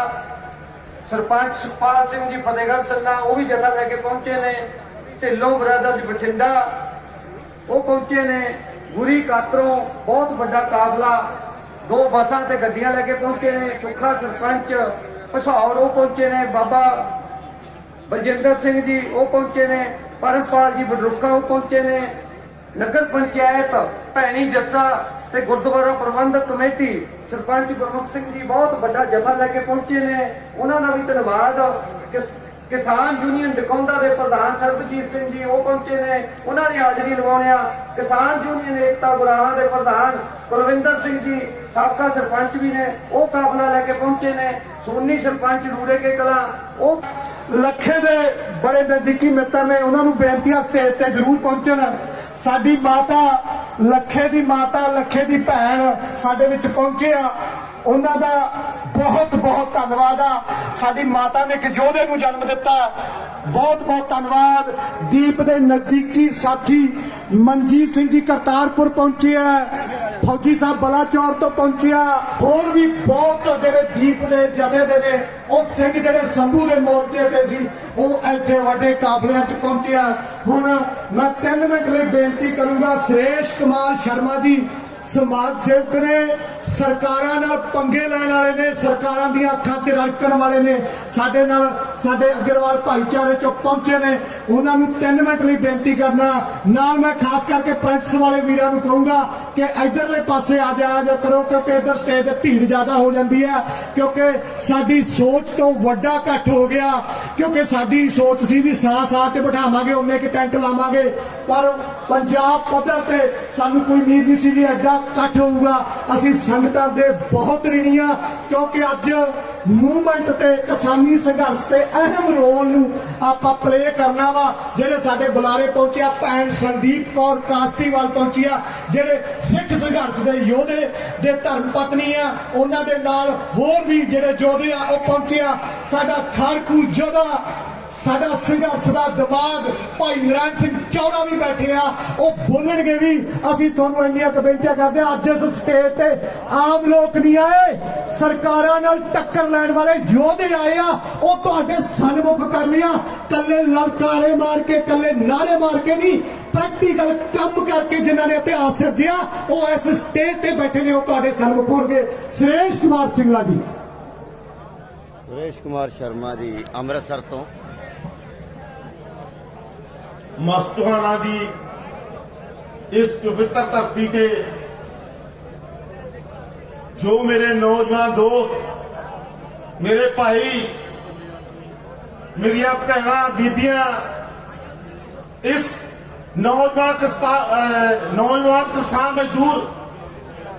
ਸਰਪੰਚ ਸੁਖਪਾਲ ਸਿੰਘ ਜੀ ਫਤਿਹਗੜ੍ਹ ਸੰਨਾ, ਉਹ ਵੀ ਜਥਾ ਲੈ ਕੇ ਪਹੁੰਚੇ ਨੇ। ਢਿੱਲੋਂ ਬ੍ਰਦਰਜ਼ ਬਠਿੰਡਾ ਉਹ ਪਹੁੰਚੇ ਨੇ। ਗੁਰੀ ਕਾਤਰੋਂ ਬਹੁਤ ਵੱਡਾ ਕਾਫਲਾ 2 ਬੱਸਾਂ ਤੇ ਗੱਡੀਆਂ ਲੈ ਕੇ ਪਹੁੰਚੇ ਨੇ। ਸੁੱਖਾ ਸਰਪੰਚ ਭਸੌਰ ਉਹ ਪਹੁੰਚੇ ਨੇ। ਬਾਬਾ ਬਲਜਿੰਦਰ ਸਿੰਘ ਜੀ ਉਹ ਪਹੁੰਚੇ ਨੇ। ਪਰਮਪਾਲ ਜੀ ਬਡਰੁੱਕਾ ਉਹ ਪਹੁੰਚੇ ਨੇ। ਨਗਰ ਪੰਚਾਇਤ ਭੈਣੀ ਜੱਸਾ ਤੇ ਗੁਰਦੁਆਰਾ ਪ੍ਰਬੰਧਕ ਕਮੇਟੀ ਸਰਪੰਚ ਗੁਰਮੁਖ ਸਿੰਘ ਜੀ ਬਹੁਤ ਵੱਡਾ ਜਥਾ ਲੈ ਕੇ ਪਹੁੰਚੇ ਨੇ। ਉਹਨਾਂ ਦਾ ਵੀ ਧੰਨਵਾਦ। ਕਿਸਾਨ ਯੂਨੀਅਨ ਡਕੌਂਦਾ ਦੇ ਪ੍ਰਧਾਨ ਸਰਬਜੀਤ ਸਿੰਘ ਜੀ ਉਹ ਪਹੁੰਚੇ ਨੇ, ਉਹਨਾਂ ਦੀ ਹਾਜ਼ਰੀ ਲਵਾਉਣੇ ਆ। ਕਿਸਾਨ ਯੂਨੀਅਨ ਏਕਤਾ ਗੁਰਾਹਾਂ ਦੇ ਪ੍ਰਧਾਨ ਕੁਲਵਿੰਦਰ ਸਿੰਘ ਜੀ ਸਾਬਕਾ ਸਰਪੰਚ ਵੀ ਨੇ, ਉਹ ਕਾਫਲਾ ਲੈ ਕੇ ਪਹੁੰਚੇ ਨੇ। ਸੋਨੀ ਸਰਪੰਚ ਰੂੜੇ ਕੇ ਕਲਾਂ ਉਹ ਲੱਖੇ ਦੇ ਬੜੇ ਨਜ਼ਦੀਕੀ ਮਿੱਤਰ ਨੇ, ਉਹਨਾਂ ਨੂੰ ਬੇਨਤੀ ਆ ਸਟੇਜ ਤੇ ਜ਼ਰੂਰ ਪਹੁੰਚਣ। ਸਾਡੀ ਮਾਤਾ ਲੱਖੇ ਦੀ ਮਾਤਾ, ਲੱਖੇ ਦੀ ਭੈਣ ਸਾਡੇ ਵਿੱਚ ਪਹੁੰਚੇ ਆ, ਉਹਨਾਂ ਦਾ ਬਹੁਤ ਬਹੁਤ ਧੰਨਵਾਦ ਆ। ਸਾਡੀ ਮਾਤਾ ਨੇ ਇੱਕ ਯੋਧੇ ਨੂੰ ਜਨਮ ਦਿੱਤਾ, ਬਹੁਤ ਬਹੁਤ ਧੰਨਵਾਦ। ਦੀਪ ਦੇ ਨਜ਼ਦੀਕੀ ਸਾਥੀ ਮਨਜੀਤ ਸਿੰਘ ਜੀ ਕਰਤਾਰਪੁਰ ਪਹੁੰਚੇ ਆ, ਫੌਜੀ ਸਾਹਿਬ ਬਲਾਚੌਰ ਤੋਂ ਪਹੁੰਚੇ ਆ, ਹੋਰ ਵੀ ਬਹੁਤ ਜਿਹੜੇ ਦੀਪ ਦੇ ਜਥੇ ਦੇ ਨੇ, ਉਹ ਸਿੰਘ ਜਿਹੜੇ ਸੰਭੂ ਦੇ ਮੋਰਚੇ ਤੇ ਸੀ, ਉਹ ਇੱਥੇ ਵੱਡੇ ਕਾਫਲਿਆਂ 'ਚ ਪਹੁੰਚੇ ਆ। ਹੁਣ ਮੈਂ 3 ਮਿੰਟ ਲਈ ਬੇਨਤੀ ਕਰੂੰਗਾ, ਸੁਰੇਸ਼ ਕੁਮਾਰ ਸ਼ਰਮਾ ਜੀ ਸਮਾਜ ਸੇਵਕ ਨੇ, ਸਰਕਾਰਾਂ ਨਾਲ ਪੰਗੇ ਲੈਣ ਵਾਲੇ ਨੇ, ਸਰਕਾਰਾਂ ਦੀਆਂ ਅੱਖਾਂ 'ਚ ਰੜਕਣ ਵਾਲੇ ਨੇ, ਸਾਡੇ ਨਾਲ ਸਾਡੇ ਅਗਰਵਾਲ ਭਾਈਚਾਰੇ 'ਚੋਂ ਪਹੁੰਚੇ ਨੇ। ਉਹਨਾਂ ਨੂੰ 3 ਮਿੰਟ ਲਈ ਬੇਨਤੀ ਕਰਨਾ। ਨਾਲ ਮੈਂ ਖਾਸ ਕਰਕੇ ਪ੍ਰੈਸ ਵਾਲੇ ਵੀਰਾਂ ਨੂੰ ਕਹੂੰਗਾ ਕਿ ਇਧਰਲੇ ਪਾਸੇ ਆ ਜਾਇਆ ਕਰੋ, ਕਿਉਂਕਿ ਇਧਰ ਸਟੇਜ ਤੇ ਭੀੜ ਜ਼ਿਆਦਾ ਹੋ ਜਾਂਦੀ ਹੈ, ਕਿਉਂਕਿ ਸਾਡੀ ਸੋਚ ਤੋਂ ਵੱਡਾ ਇਕੱਠ ਹੋ ਗਿਆ। ਕਿਉਂਕਿ ਸਾਡੀ ਸੋਚ ਸੀ ਵੀ ਸਾਹ 'ਚ ਬਿਠਾਵਾਂਗੇ, ਉਹਨੇ ਕਿ ਟੈਂਟ ਲਾਵਾਂਗੇ, ਪਰ ਪੰਜਾਬ ਪੱਧਰ ਤੇ ਸਾਨੂੰ ਕੋਈ ਉਮੀਦ ਨਹੀਂ ਸੀ ਵੀ ਐਡਾ ਇਕੱਠ ਹੋਊਗਾ। ਅਸੀਂ ਸੰਗਤਾਂ ਦੇ ਬਹੁਤ ਰਿਣੀ ਆ, ਕਿਉਂਕਿ ਅੱਜ ਮੂਵਮੈਂਟ ਤੇ ਕਿਸਾਨੀ ਸੰਘਰਸ਼ ਤੇ ਅਹਿਮ ਰੋਲ ਨੂੰ ਆਪਾਂ ਪਲੇ ਕਰਨਾ ਵਾ। ਜਿਹੜੇ ਸਾਡੇ ਬੁਲਾਰੇ ਪਹੁੰਚੇ ਆ, ਭੈਣ ਸੰਦੀਪ ਕੌਰ ਕਾਸਤੀਵਾਲ ਪਹੁੰਚੀ ਆ, ਜਿਹੜੇ ਸਿੱਖ ਸੰਘਰਸ਼ ਦੇ ਯੋਧੇ ਦੇ ਧਰਮ ਪਤਨੀ ਆ, ਉਹਨਾਂ ਦੇ ਨਾਲ ਹੋਰ ਵੀ ਜਿਹੜੇ ਯੋਧੇ ਆ ਉਹ ਪਹੁੰਚੇ ਆ। ਸਾਡਾ ਖਾੜਕੂ ਯੋਧਾ, ਸਾਡਾ ਸੰਘਰਸ਼ ਦਾ ਦਿਮਾਗ ਭਾਈ ਨਰਾਇਣ ਸਿੰਘ ਚੌੜਾ ਵੀ ਬੈਠੇ ਆ, ਉਹ ਬੋਲਣਗੇ ਵੀ। ਅਸੀਂ ਤੁਹਾਨੂੰ ਇੰਨੀਆਂ ਬੇਨਤੀਆਂ ਕਰਦੇ ਆ, ਅੱਜ ਇਸ ਸਟੇਜ ਤੇ ਆਮ ਲੋਕ ਨਹੀਂ ਆਏ, ਸਰਕਾਰਾਂ ਨਾਲ ਟੱਕਰ ਲੈਣ ਵਾਲੇ ਯੋਧੇ ਆਏ ਆ। ਉਹ ਤੁਹਾਡੇ ਸਨਮੁਖ ਕਰਨੇ ਆ, ਕੱਲੇ ਲਲਕਾਰੇ ਮਾਰ ਕੇ, ਕੱਲੇ ਨਾਰੇ ਮਾਰ ਕੇ ਨਹੀਂ, ਪ੍ਰੈਕਟੀਕਲ ਕੰਮ ਕਰਕੇ ਜਿਨ੍ਹਾਂ ਨੇ ਇਤਿਹਾਸ ਸਿਰਜਿਆ, ਉਹ ਇਸ ਸਟੇਜ ਤੇ ਬੈਠੇ ਨੇ, ਉਹ ਤੁਹਾਡੇ ਸਨਮੁਖ ਹੋਣਗੇ। ਸੁਰੇਸ਼ ਕੁਮਾਰ ਸਿੰਘਲਾ ਜੀ। ਸੁਰੇਸ਼ ਕੁਮਾਰ ਸ਼ਰਮਾ ਜੀ ਅੰਮ੍ਰਿਤਸਰ ਤੋਂ। ਮਸਤੂਆਣਾ ਦੀ ਇਸ ਪਵਿੱਤਰ ਧਰਤੀ ਤੇ ਜੋ ਮੇਰੇ ਨੌਜਵਾਨ ਦੋਸਤ, ਮੇਰੇ ਭਾਈ, ਮੇਰੀਆਂ ਭੈਣਾਂ, ਬੀਬੀਆਂ, ਇਸ ਨੌਜਵਾਨ ਕਿਸਾਨ ਮਜ਼ਦੂਰ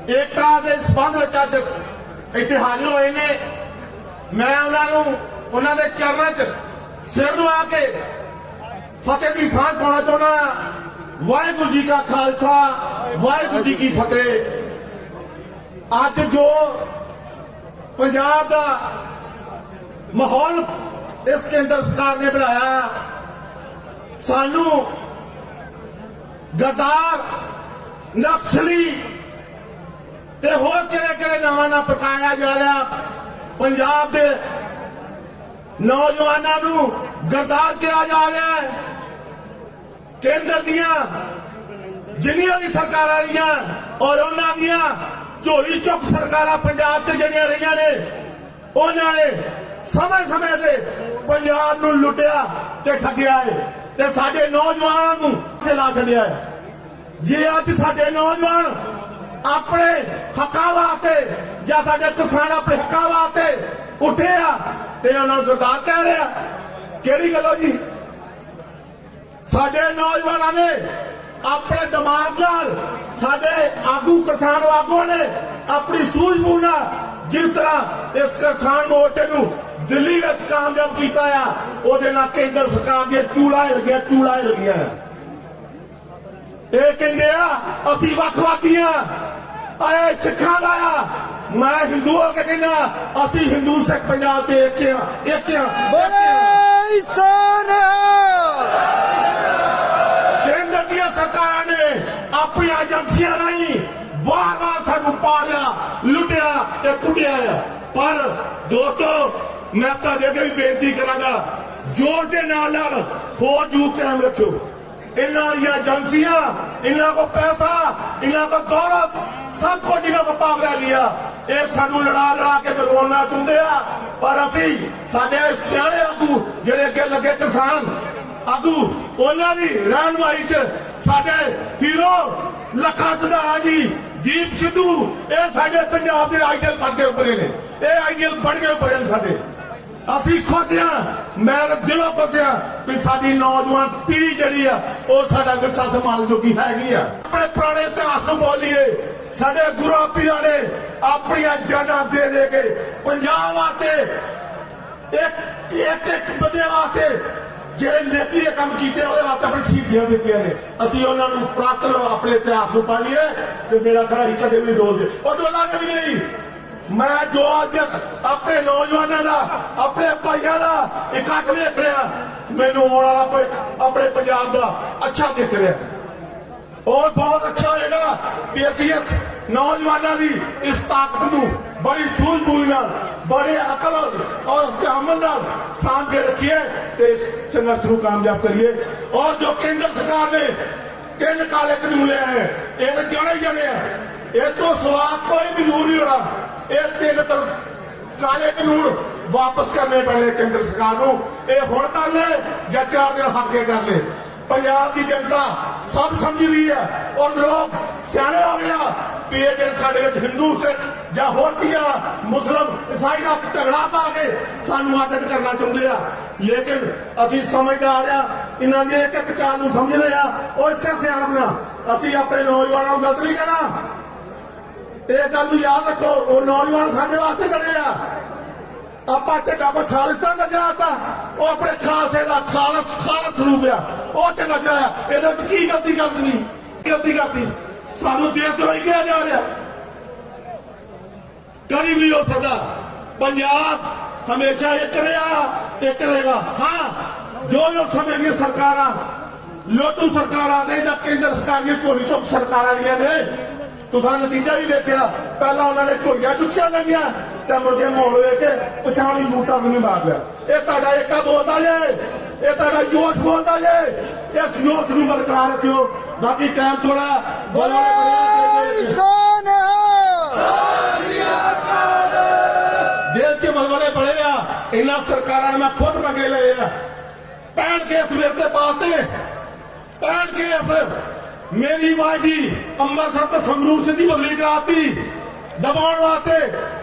ਏਕਤਾ ਦੇ ਸੰਬੰਧ ਵਿੱਚ ਅੱਜ ਇੱਥੇ ਹਾਜ਼ਰ ਹੋਏ ਨੇ, ਮੈਂ ਉਹਨਾਂ ਨੂੰ ਉਹਨਾਂ ਦੇ ਚਰਨਾਂ 'ਚ ਸਿਰ ਨਵਾ ਕੇ ਫਤਿਹ ਦੀ ਸਾਂਝ ਪਾਉਣਾ ਚਾਹੁੰਦਾ। ਵਾਹਿਗੁਰੂ ਜੀ ਕਾ ਖਾਲਸਾ, ਵਾਹਿਗੁਰੂ ਜੀ ਕੀ ਫਤਿਹ। ਅੱਜ ਜੋ ਪੰਜਾਬ ਦਾ ਮਾਹੌਲ ਇਸ ਕੇਂਦਰ ਸਰਕਾਰ ਨੇ ਬਣਾਇਆ, ਸਾਨੂੰ ਗਦਾਰ, ਨਕਸਲੀ ਤੇ ਹੋਰ ਕਿਹੜੇ ਨਾਵਾਂ ਨਾਲ ਪਕਾਇਆ ਜਾ ਰਿਹਾ। ਪੰਜਾਬ ਦੇ ਨੌਜਵਾਨਾਂ ਨੂੰ ਗਦਾਰ ਕਿਹਾ ਜਾ ਰਿਹਾ ਹੈ। ਕੇਂਦਰ ਦੀਆਂ ਜਿੰਨੀਆਂ ਵੀ ਸਰਕਾਰਾਂ ਰਹੀਆਂ ਔਰ ਉਹਨਾਂ ਦੀਆਂ ਝੋਲੀ ਚੁੱਕ ਸਰਕਾਰਾਂ ਪੰਜਾਬ 'ਚ ਜਿਹੜੀਆਂ ਰਹੀਆਂ ਨੇ, ਉਹਨਾਂ ਨੇ ਸਮੇਂ ਤੇ ਪੰਜਾਬ ਨੂੰ ਲੁੱਟਿਆ ਤੇ ਠੱਗਿਆ ਹੈ ਤੇ ਸਾਡੇ ਨੌਜਵਾਨਾਂ ਨੂੰ ਚਲਾ ਛੱਡਿਆ ਹੈ। ਜੇ ਅੱਜ ਸਾਡੇ ਨੌਜਵਾਨ ਆਪਣੇ ਹੱਕਾਂ ਵਾਸਤੇ ਜਾਂ ਸਾਡੇ ਕਿਸਾਨ ਆਪਣੇ ਹੱਕਾਂ ਵਾਸਤੇ ਉੱਠੇ ਆ ਤੇ ਉਹਨਾਂ ਨੂੰ ਗਦਾਰ ਕਹਿ ਰਿਹਾ, ਕਿਹੜੀ ਗੱਲੋਂ ਜੀ? ਸਾਡੇ ਨੌਜਵਾਨਾਂ ਨੇ ਆਪਣੇ ਦਿਮਾਗ ਨਾਲ, ਸਾਡੇ ਆਗੂ ਕਿਸਾਨ ਆਗੂਆਂ ਨੇ ਆਪਣੀ ਸੂਝ-ਬੂਝ ਨਾਲ ਜਿਸ ਤਰ੍ਹਾਂ ਇਸ ਕਿਸਾਨ ਮੋਰਚੇ ਨੂੰ ਦਿੱਲੀ ਵਿੱਚ ਕਾਮਯਾਬ ਕੀਤਾ ਆ, ਉਹਦੇ ਨਾਲ ਕੇਂਦਰ ਸਰਕਾਰ ਦੀਆਂ ਚੂੜਾ ਹਿਲ ਗਿਆ। ਇਹ ਕਹਿੰਦੇ ਆ ਅਸੀਂ ਵੱਖ-ਵੱਖੀਆਂ ਆਏ ਸਿੱਖਾਂ ਦਾ ਆ, ਮੈਂ ਹਿੰਦੂ ਹੋ ਕੇ ਕਹਿੰਦਾ ਅਸੀਂ ਹਿੰਦੂ ਸਿੱਖ ਪੰਜਾਬ ਤੇ ਇੱਕ ਆ। ਕੇਂਦਰ ਦੀਆਂ ਸਰਕਾਰਾਂ ਨੇ ਆਪਣੀਆਂ ਏਜੰਸੀਆਂ ਰਾਹੀਂ ਵਾਰ-ਵਾਰ ਸਾਨੂੰ ਪਾਲਿਆ, ਲੁੱਟਿਆ ਤੇ ਕੁੱਟਿਆ ਆ। ਪਰ ਦੋਸਤੋ, ਮੈਂ ਤੁਹਾਡੇ ਅੱਗੇ ਵੀ ਬੇਨਤੀ ਕਰਾਂਗਾ, ਜ਼ੋਰ ਦੇ ਨਾਲ ਹੋਰ ਜੂ ਕਾਇਮ ਰੱਖੋ। ਇਹਨਾਂ ਦੀਆਂ ਏਜੰਸੀਆਂ, ਇਹਨਾਂ ਕੋ ਪੈਸਾ, ਇਹਨਾਂ ਕੋ ਦੌਲਤ, ਸਭ ਕੁਝ ਇਹਨਾਂ ਕੋ ਪਾਵਰ ਲਿਆ। ਇਹ ਸਾਨੂੰ ਲੜਾ ਕੇ ਬਰਵਾਉਣਾ ਚਾਹੁੰਦੇ ਆ। ਪਰ ਅਸੀਂ, ਸਾਡੇ ਸਿਆਣੇ ਆਗੂ ਜਿਹੜੇ ਅੱਗੇ ਲੱਗੇ ਕਿਸਾਨ ਆਗੂ, ਉਹਨਾਂ ਦੀ ਰਹਿਨੁਮਾਈ ਚ ਸਾਡੇ ਹੀਰੋ ਲੱਖਾ ਸਿਧਾਣਾ ਜੀ, ਦੀਪ ਸਿੱਧੂ, ਇਹ ਸਾਡੇ ਪੰਜਾਬ ਦੇ ਆਈਡੀਅਲ ਬਣ ਕੇ ਉੱਭਰੇ ਨੇ। ਇਹ ਆਈਡੀਅਲ ਬਣ ਕੇ ਉੱਭਰੇ ਨੇ ਸਾਡੇ। ਅਸੀਂ ਖੁਸ਼ ਹਾਂ, ਮੈਂ ਦਿਲੋਂ ਖੁਸ਼ ਹਾਂ ਕਿ ਸਾਡੀ ਨੌਜਵਾਨ ਪੀੜ੍ਹੀ ਜਿਹੜੀ ਆ ਉਹ ਸਾਡਾ ਵਿਰਸਾ ਸੰਭਾਲਣ ਜੋਗੀ ਹੈਗੀ ਆ। ਆਪਣੇ ਪੁਰਾਣੇ ਇਤਿਹਾਸ ਨੂੰ ਬੋਲੀਏ। ਸਾਡੇ ਗੁਰੂ ਪੀਰਾਂ ਨੇ ਆਪਣੀਆਂ ਜਾਨਾਂ ਦੇ ਕੇ ਪੰਜਾਬ ਵਾਸਤੇ ਇੱਕ ਬੰਦੇ ਵਾਸਤੇ ਜਿਹੜੇ ਨੇਕੀ ਦੇ ਕੰਮ ਕੀਤੇ, ਉਹਦੇ ਵਾਸਤੇ ਆਪਣੀ ਸ਼ਹੀਦੀਆਂ ਦਿੱਤੀਆਂ ਨੇ। ਅਸੀਂ ਉਹਨਾਂ ਨੂੰ ਪ੍ਰਾਤਨ ਆਪਣੇ ਇਤਿਹਾਸ ਨੂੰ ਪਾਲੀਏ ਤੇ ਮੇਰਾ ਖਰਾ ਹੀ ਕਦੇ ਵੀ ਡੋਲਦੇ ਉਹ ਡੋਲਾਂਗੇ ਵੀ ਨਹੀਂ। ਮੈਂ ਜੋ ਅੱਜ ਆਪਣੇ ਨੌਜਵਾਨਾਂ ਦਾ, ਆਪਣੇ ਭਾਈਆਂ ਦਾ ਇਕੱਠ ਵੇਖ ਰਿਹਾ, ਮੈਨੂੰ ਆਉਣ ਵਾਲਾ ਆਪਣੇ ਪੰਜਾਬ ਦਾ ਅੱਛਾ ਦਿਖ ਰਿਹਾ। और बहुत अच्छा होगा कि ਅਸੀਂ ਇਸ ਨੌਜਵਾਨਾਂ ਦੀ ਇਸ ਤਾਕਤ ਨੂੰ ਬੜੀ ਸੂਝ-ਬੂਝ ਨਾਲ, बड़े अकल और अमन नाल साथ के रखिए तो इस संघर्ष को कामयाब करिए। और जो केंद्र सरकार ने 3 काले कानून ले आए, ये तो जाने ही जाने हैं, ये तो स्वाद कोई मंजूर नहीं होना। ये 3 काले कानून वापस करने पड़े केंद्र सरकार को। ये हुण कर ले या 4 दिन हट के कर ले। पंजाब की जनता सब समझ रही है और लोग सियाने हो गया कि ये जो साडे विच हिंदू सिख या होर चीज़ां मुस्लिम ईसाई का झगड़ा पा के सानू आदत करना चाहते हैं। लेकिन असी समझदार आ, इन्हां दी एक एक चाल नूं समझ रहे हैं और इससे सियाणा असी अपने नौजवानों को गलत नहीं कहना। ये गल याद रखो, वो नौजवान साडे वास्ते खड़े आ। ਆਪਾਂ ਝੰਡਾ ਕੋਈ ਖਾਲਿਸਤਾਨ ਦਾ ਜਰਾਤਾ, ਉਹ ਆਪਣੇ ਖਾਲਸੇ ਦਾ ਖਾਲਸ ਰੂਪ ਆ, ਉਹ ਝੰਡਾ ਜਰਾਇਆ। ਇਹਦੇ ਵਿੱਚ ਕੀ ਗਲਤੀ ਕਰਦੀ ਸਾਨੂੰ ਦੇਸ਼ ਤੋਂ ਹੀ ਕਿਹਾ ਜਾ ਰਿਹਾ। ਕਦੀ ਵੀ ਹੋ ਸਕਦਾ। ਪੰਜਾਬ ਹਮੇਸ਼ਾ ਇੱਕ ਰਿਹਾ, ਇੱਕ ਰਹੇਗਾ। ਹਾਂ, ਜੋ ਸਮੇਂ ਦੀਆਂ ਸਰਕਾਰਾਂ, ਲੋਟੂ ਸਰਕਾਰਾਂ ਦੇ ਜਾਂ ਕੇਂਦਰ ਸਰਕਾਰ ਦੀਆਂ ਝੋਲੀ ਚੁੱਕ ਸਰਕਾਰਾਂ ਦੀਆਂ ਨੇ, ਤੁਸੀਂ ਨਤੀਜਾ ਵੀ ਦੇਖਿਆ। ਪਹਿਲਾਂ ਉਹਨਾਂ ਨੇ ਝੋਲੀਆਂ ਚੁੱਕੀਆਂ ਲੰਗੀਆਂ ਤੇ ਮੁਰਗੇ ਮੋੜ ਵੇਖ ਕੇ ਪਛਾਣੀ ਝੂਟਾ ਵੀ ਨਹੀਂ ਮਾਰ ਲਿਆ। ਇਹ ਤੁਹਾਡਾ ਏਕਾ ਬੋਲਦਾ ਜੇ, ਇਹ ਤੁਹਾਡਾ ਜੋਸ਼ ਬੋਲਦਾ ਜੇ। ਇਸ ਜੋਸ਼ ਨੂੰ ਬਰਕਰਾਰ ਰੱਖਿਓ। ਬਾਕੀ ਟਾਈਮ ਥੋੜਾ ਦਿਲ ਚ ਮਲਮਲੇ ਬੜੇ ਆ। ਇਹਨਾਂ ਸਰਕਾਰਾਂ ਨੇ ਮੈਂ ਖੁਦ ਮੰਗੇ ਲਏ ਆ। 65 ਕੇਸ ਮੇਰੇ ਤੇ ਪਾਤੇ, 65 ਕੇਸ। मेरी वाजी अमृतसर तो संगरूर से दी बदली कराती दबाने वास्ते।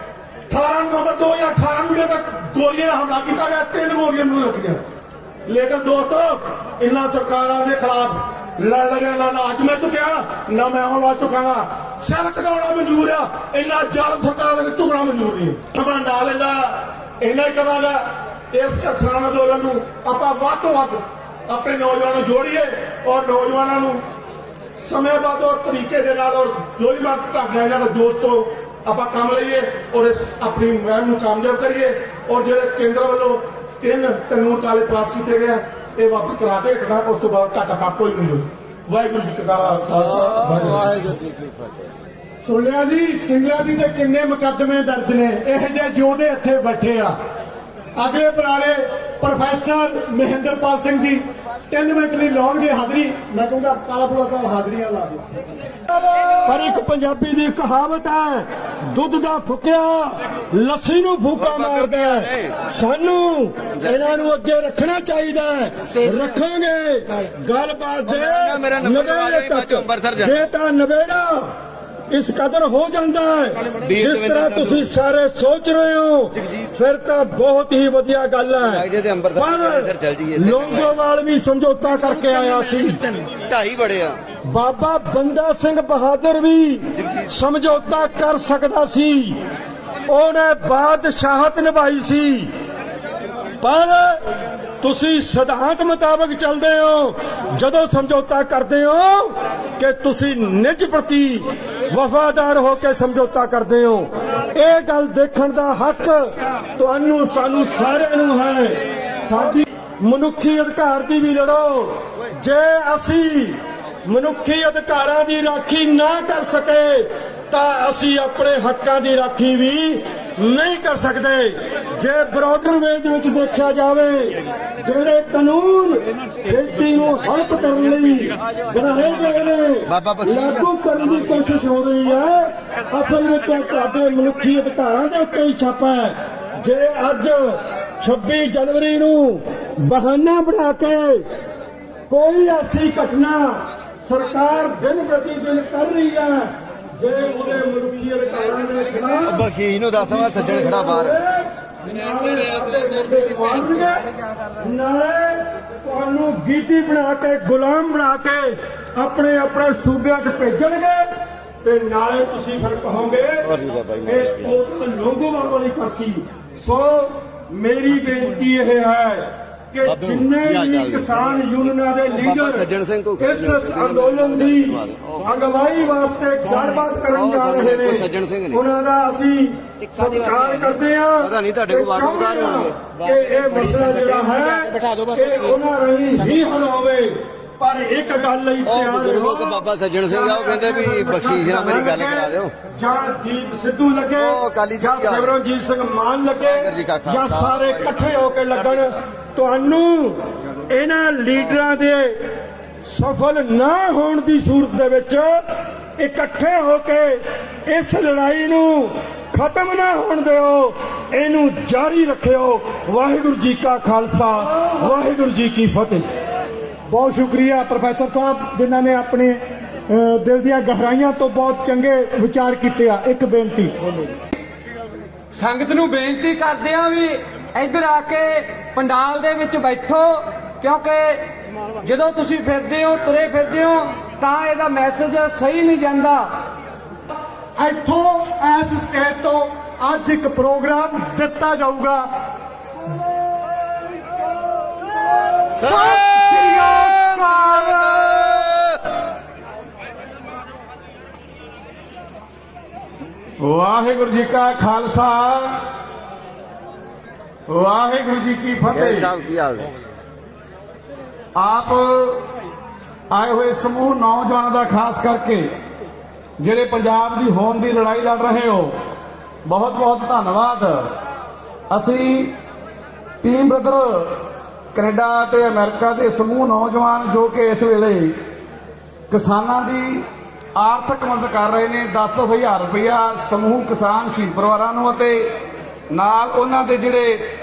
18 नवंबर 2018 तक गोलियां का हमला किया गया, 3 गोलियां लगियां। लेकिन दोस्तों, इन्होंने सरकारों के खिलाफ लड़ लगे ना आज मैं चुकया ना मैं आने ला चुकागा। सिर कटाना मंजूर है, इन्ना जालम सरकार झुकना मंजूर नहीं। खबर ना लेगा इन्ना ही कहांगा। इस किसान अंदोलन आप वध तो वध अपने नौजवानों जोड़िए और नौजवानों समय बाद और तरीके दे नाल और जो भी मैं ढंग नाल जोश तो आप काम लईए और इस अपनी मुहिम को कामयाब करिए। और जो केंद्र वालों 3 कानून काले पास किए गए ये वापस करा के हटना, उस तो बाद घाटा पा कोई नहीं हो। वाहिगुरू जी का खालसा, वाहिगुरू जी की फतेह। सुनिया जी, सिंगला जी के किन्ने मुकदमे दर्ज ने, यह जे जोधे इत्थे बैठे आ। अगले बुलारे प्रोफैसर महेंद्रपाल सिंह जी 3 मिनट ਲਈ ਲਾਉਣਗੇ ਹਾਜ਼ਰੀ। ਮੈਂ ਕਹੂੰਗਾ ਕਾਲਾਪੁਰਾ ਸਾਹਿਬ ਹਾਜ਼ਰੀਆਂ ਲਾ ਦਿਓ। ਪਰ ਇੱਕ ਪੰਜਾਬੀ ਦੀ ਕਹਾਵਤ ਹੈ, ਦੁੱਧ ਦਾ ਫੁੱਕਿਆ ਲੱਸੀ ਨੂੰ ਫੂਕਾ ਮਾਰਦਾ ਹੈ। ਸਾਨੂੰ ਇਹਨਾਂ ਨੂੰ ਅੱਗੇ ਰੱਖਣਾ ਚਾਹੀਦਾ ਹੈ, ਰੱਖਾਂਗੇ। ਗੱਲਬਾਤ ਦੇ ਨਵੇੜੇ ਤੱਕ ਜੇ ਤਾਂ ਨਵੇੜਾ ਇਸ ਕਦਰ ਹੋ ਜਾਂਦਾ ਹੈ ਜਿਸ ਤਰ੍ਹਾਂ ਤੁਸੀਂ ਸਾਰੇ ਸੋਚ ਰਹੇ ਹੋ, ਫਿਰ ਤਾਂ ਬਹੁਤ ਹੀ ਵਧੀਆ ਗੱਲ ਹੈ। ਪਰ ਲੌਂਗੋਵਾਲ ਵੀ ਸਮਝੌਤਾ ਕਰਕੇ ਆਇਆ ਸੀ, 2.5 ਬੜੇ ਆ। ਬਾਬਾ ਬੰਦਾ ਸਿੰਘ ਬਹਾਦਰ ਵੀ ਸਮਝੌਤਾ ਕਰ ਸਕਦਾ ਸੀ, ਉਹਨੇ ਬਾਦਸ਼ਾਹਤ ਨਿਭਾਈ ਸੀ। ਪਰ ਤੁਸੀਂ ਸਿਧਾਂਤ ਮੁਤਾਬਕ ਚੱਲਦੇ ਹੋ। ਜਦੋਂ ਸਮਝੌਤਾ ਕਰਦੇ ਹੋ ਕਿ ਤੁਸੀਂ ਨਿੱਜ ਪ੍ਰਤੀ ਵਫਾਦਾਰ ਹੋ ਕੇ ਸਮਝੌਤਾ ਕਰਦੇ ਹੋ। ਇਹ ਗੱਲ ਦੇਖਣ ਦਾ ਹੱਕ ਤੁਹਾਨੂੰ ਸਾਨੂੰ ਸਾਰਿਆਂ ਨੂੰ ਹੈ। ਸਾਡੀ ਮਨੁੱਖੀ ਅਧਿਕਾਰ ਦੀ ਵੀ ਲੜੋ। ਜੇ ਅਸੀਂ ਮਨੁੱਖੀ ਅਧਿਕਾਰਾਂ ਦੀ ਰਾਖੀ ਨਾ ਕਰ ਸਕੇ ਤਾਂ ਅਸੀਂ ਆਪਣੇ ਹੱਕਾਂ ਦੀ ਰਾਖੀ ਵੀ ਨਹੀਂ ਕਰ ਸਕਦੇ। ਜੇ ਬਰੋਡਰ ਵੇਜ ਵਿੱਚ ਦੇਖਿਆ ਜਾਵੇ, ਜਿਹੜੇ ਕਾਨੂੰਨ ਖੇਤੀ ਨੂੰ ਹੜਪ ਕਰਨ ਲਈ ਬਣਾਏ ਗਏ ਨੇ, ਲਾਗੂ ਕਰਨ ਦੀ ਕੋਸ਼ਿਸ਼ ਹੋ ਰਹੀ ਹੈ, ਅਸਲ ਵਿੱਚ ਤੁਹਾਡੇ ਮਨੁੱਖੀ ਅਧਿਕਾਰਾਂ ਦੇ ਉੱਤੇ ਹੀ ਛਾਪਾ ਹੈ। ਜੇ ਅੱਜ 26 ਜਨਵਰੀ ਨੂੰ ਬਹਾਨਾ ਬਣਾ ਕੇ ਕੋਈ ਐਸੀ ਘਟਨਾ ਸਰਕਾਰ ਦਿਨ ਪ੍ਰਤੀ ਦਿਨ ਕਰ ਰਹੀ ਹੈ, ਜੇ ਉਹਦੇ ਮਨੁੱਖੀ ਅਧਿਕਾਰਾਂ ਦੇ ਖਿਲਾਫ ਬਖਸ਼ੀਸ਼ ਨੂੰ ਦੱਸਵਾ ਸੱਜਣ ਖੜਾ ਬਾਹਰ। ਨਾਲੇ ਤੁਹਾਨੂੰ ਗੀਤੀ ਬਣਾ ਕੇ, ਗੁਲਾਮ ਬਣਾ ਕੇ ਆਪਣੇ ਆਪਣੇ ਸੂਬਿਆਂ 'ਚ ਭੇਜਣਗੇ ਤੇ ਨਾਲੇ ਤੁਸੀਂ ਫਿਰ ਕਹੋਗੇ ਇਹ ਉਹ ਲੌਂਗੋਵਾਲ ਵਾਲੀ ਕਰਤੀ। ਸੋ ਮੇਰੀ ਬੇਨਤੀ ਇਹ ਹੈ ਕਿ ਜਿੰਨੇ ਵੀ ਕਿਸਾਨ ਯੂਨੀਅਨਾਂ ਦੇ ਲੀਡਰ ਇਸ ਅੰਦੋਲਨ ਦੀ ਅਗਵਾਈ ਵਾਸਤੇ ਗੱਲਬਾਤ ਕਰਨ ਜਾ ਰਹੇ ਨੇ, ਉਹਨਾਂ ਦਾ ਅਸੀਂ ਸਤਿਕਾਰ ਕਰਦੇ ਹਾਂ ਕਿ ਇਹ ਮਸਲਾ ਜਿਹੜਾ ਹੈ ਕਿ ਉਹਨਾਂ ਰਾਹੀਂ ਹੀ ਹੱਲ ਹੋਵੇ। ਪਰ ਇੱਕ ਗੱਲ ਲਈ ਤਿਆਰ ਬਜ਼ੁਰਗੋ ਕੋ ਬਾਬਾ ਸੱਜਣ ਸਿੰਘ ਆ, ਉਹ ਕਹਿੰਦੇ ਵੀ ਬਖਸ਼ੀਸ਼ ਨਾਲ ਮੇਰੀ ਗੱਲ ਕਰਾ ਦਿਓ। ਜਾਂ ਦੀਪ ਸਿੱਧੂ ਲੱਗੇ, ਜਾਂ ਸਿਮਰਨਜੀਤ ਸਿੰਘ ਮਾਨ ਲੱਗੇ, ਜਾਂ ਸਾਰੇ ਇਕੱਠੇ ਹੋ ਕੇ ਲੱਗਣ। ਤੁਹਾਨੂੰ ਇਹਨਾਂ ਲੀਡਰਾਂ ਦੇ ਸਫਲ ਨਾ ਹੋਣ ਦੀ ਸੂਰਤ ਦੇ ਵਿੱਚ ਇਕੱਠੇ ਹੋ ਕੇ ਇਸ ਲੜਾਈ ਨੂੰ ਖਤਮ ਨਾ ਹੋਣ ਦਿਓ, ਇਹਨੂੰ ਜਾਰੀ ਰੱਖਿਓ। ਵਾਹਿਗੁਰੂ ਜੀ ਕਾ ਖਾਲਸਾ, ਵਾਹਿਗੁਰੂ ਜੀ ਕੀ ਫਤਿਹ। ਬਹੁਤ ਸ਼ੁਕਰੀਆ ਪ੍ਰੋਫੈਸਰ ਸਾਹਿਬ, ਜਿਨ੍ਹਾਂ ਨੇ ਆਪਣੇ ਦਿਲ ਦੀਆਂ ਗਹਿਰਾਈਆਂ ਤੋਂ ਬਹੁਤ ਚੰਗੇ ਵਿਚਾਰ ਕੀਤੇ ਆ। ਇੱਕ ਬੇਨਤੀ ਸੰਗਤ ਨੂੰ ਬੇਨਤੀ ਕਰਦੇ ਆ ਵੀ ਇੱਧਰ ਆ ਕੇ ਪੰਡਾਲ ਦੇ ਵਿੱਚ ਬੈਠੋ, ਕਿਉਂਕਿ ਜਦੋਂ ਤੁਸੀਂ ਫਿਰਦੇ ਹੋ, ਤੁਰੇ ਫਿਰਦੇ ਹੋ, ਤਾਂ ਇਹਦਾ ਮੈਸੇਜ ਸਹੀ ਨਹੀਂ ਜਾਂਦਾ। ਇੱਥੋਂ ਇਸ ਸਟੇਜ ਤੋਂ ਅੱਜ ਇੱਕ ਪ੍ਰੋਗਰਾਮ ਦਿੱਤਾ ਜਾਊਗਾ। ਵਾਹਿਗੁਰੂ ਜੀ ਕਾ ਖਾਲਸਾ, ਵਾਹਿਗੁਰੂ ਜੀ ਕੀ ਫਤਿਹ। ਸਾਹਿਬ ਕੀ ਹਾਲ ਹੈ? ਆਪ ਆਏ ਹੋਏ ਸਮੂਹ ਨੌਜਵਾਨਾਂ ਦਾ ਖਾਸ ਕਰਕੇ ਜਿਹੜੇ ਪੰਜਾਬ ਦੀ ਹੋਂਦ ਦੀ ਲੜਾਈ ਲੜ ਰਹੇ ਹੋ, ਬਹੁਤ ਬਹੁਤ ਧੰਨਵਾਦ। ਅਸੀਂ ਟੀਮ ਬ੍ਰਦਰ ਕੈਨੇਡਾ ਤੇ ਅਮਰੀਕਾ ਦੇ ਸਮੂਹ ਨੌਜਵਾਨ ਜੋ ਕਿ ਇਸ ਵੇਲੇ ਕਿਸਾਨਾਂ ਦੀ ਆਰਥਿਕ ਮਦਦ ਕਰ ਰਹੇ ਨੇ, 10-10 ਰੁਪਇਆ ਸਮੂਹ ਕਿਸਾਨ ਸ਼ਹੀਦ ਪਰਿਵਾਰਾਂ ਨੂੰ, ਅਤੇ ਨਾਲ ਉਹਨਾਂ ਦੇ ਜਿਹੜੇ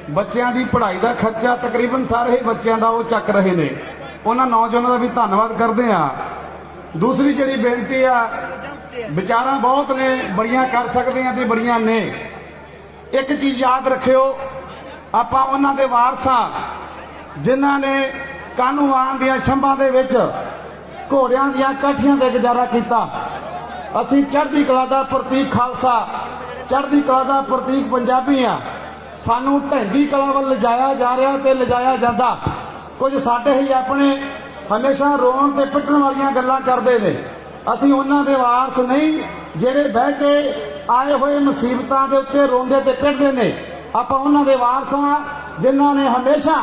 ਬੱਚਿਆਂ ਦੀ ਪੜ੍ਹਾਈ ਦਾ ਖਰਚਾ ਤਕਰੀਬਨ ਸਾਰੇ ਹੀ ਬੱਚਿਆਂ ਦਾ ਉਹ ਚੱਕ ਰਹੇ ਨੇ। ਉਹਨਾਂ ਨੌਜਵਾਨਾਂ ਦਾ ਵੀ ਧੰਨਵਾਦ ਕਰਦੇ ਆ। ਦੂਸਰੀ ਜਿਹੜੀ ਬੇਨਤੀ ਆ, ਵਿਚਾਰਾਂ ਬਹੁਤ ਨੇ, ਬੜੀਆਂ ਕਰ ਸਕਦੇ ਆ ਤੇ ਬੜੀਆਂ ਨੇ। ਇੱਕ ਚੀਜ਼ ਯਾਦ ਰੱਖਿਓ, ਆਪਾਂ ਉਹਨਾਂ ਦੇ ਵਾਰਸਾਂ ਜਿਨ੍ਹਾਂ ਨੇ ਕਾਨੂੰਵਾਨ ਦੀਆਂ ਛੰਭਾਂ ਦੇ ਵਿੱਚ ਘੋੜਿਆਂ ਦੀਆਂ ਕਾਠੀਆਂ ਤੇ ਗੁਜ਼ਾਰਾ ਕੀਤਾ। ਅਸੀਂ ਚੜ੍ਹਦੀ ਕਲਾ ਦਾ ਪ੍ਰਤੀਕ ਖਾਲਸਾ, ਚੜ੍ਹਦੀ ਕਲਾ ਦਾ ਪ੍ਰਤੀਕ ਪੰਜਾਬੀ ਆ। ਸਾਨੂੰ ਢਹਿੰਦੀ ਕਲਾ ਵੱਲ ਲਿਜਾਇਆ ਜਾ ਰਿਹਾ ਤੇ ਲਿਜਾਇਆ ਜਾਂਦਾ। ਕੁਝ ਸਾਡੇ ਹੀ ਆਪਣੇ ਹਮੇਸ਼ਾ ਰੋਣ ਤੇ ਪਿੱਟਣ ਵਾਲੀਆਂ ਗੱਲਾਂ ਕਰਦੇ ਨੇ। ਅਸੀਂ ਉਹਨਾਂ ਦੇ ਵਾਰਸ ਨਹੀਂ ਜਿਹੜੇ ਬਹਿ ਕੇ ਆਏ ਹੋਏ ਮੁਸੀਬਤਾਂ ਦੇ ਉੱਤੇ ਰੋਂਦੇ ਤੇ ਪਿੱਟਦੇ ਨੇ। ਆਪਾਂ ਉਹਨਾਂ ਦੇ ਵਾਰਸ ਹਾਂ ਜਿਨ੍ਹਾਂ ਨੇ ਹਮੇਸ਼ਾ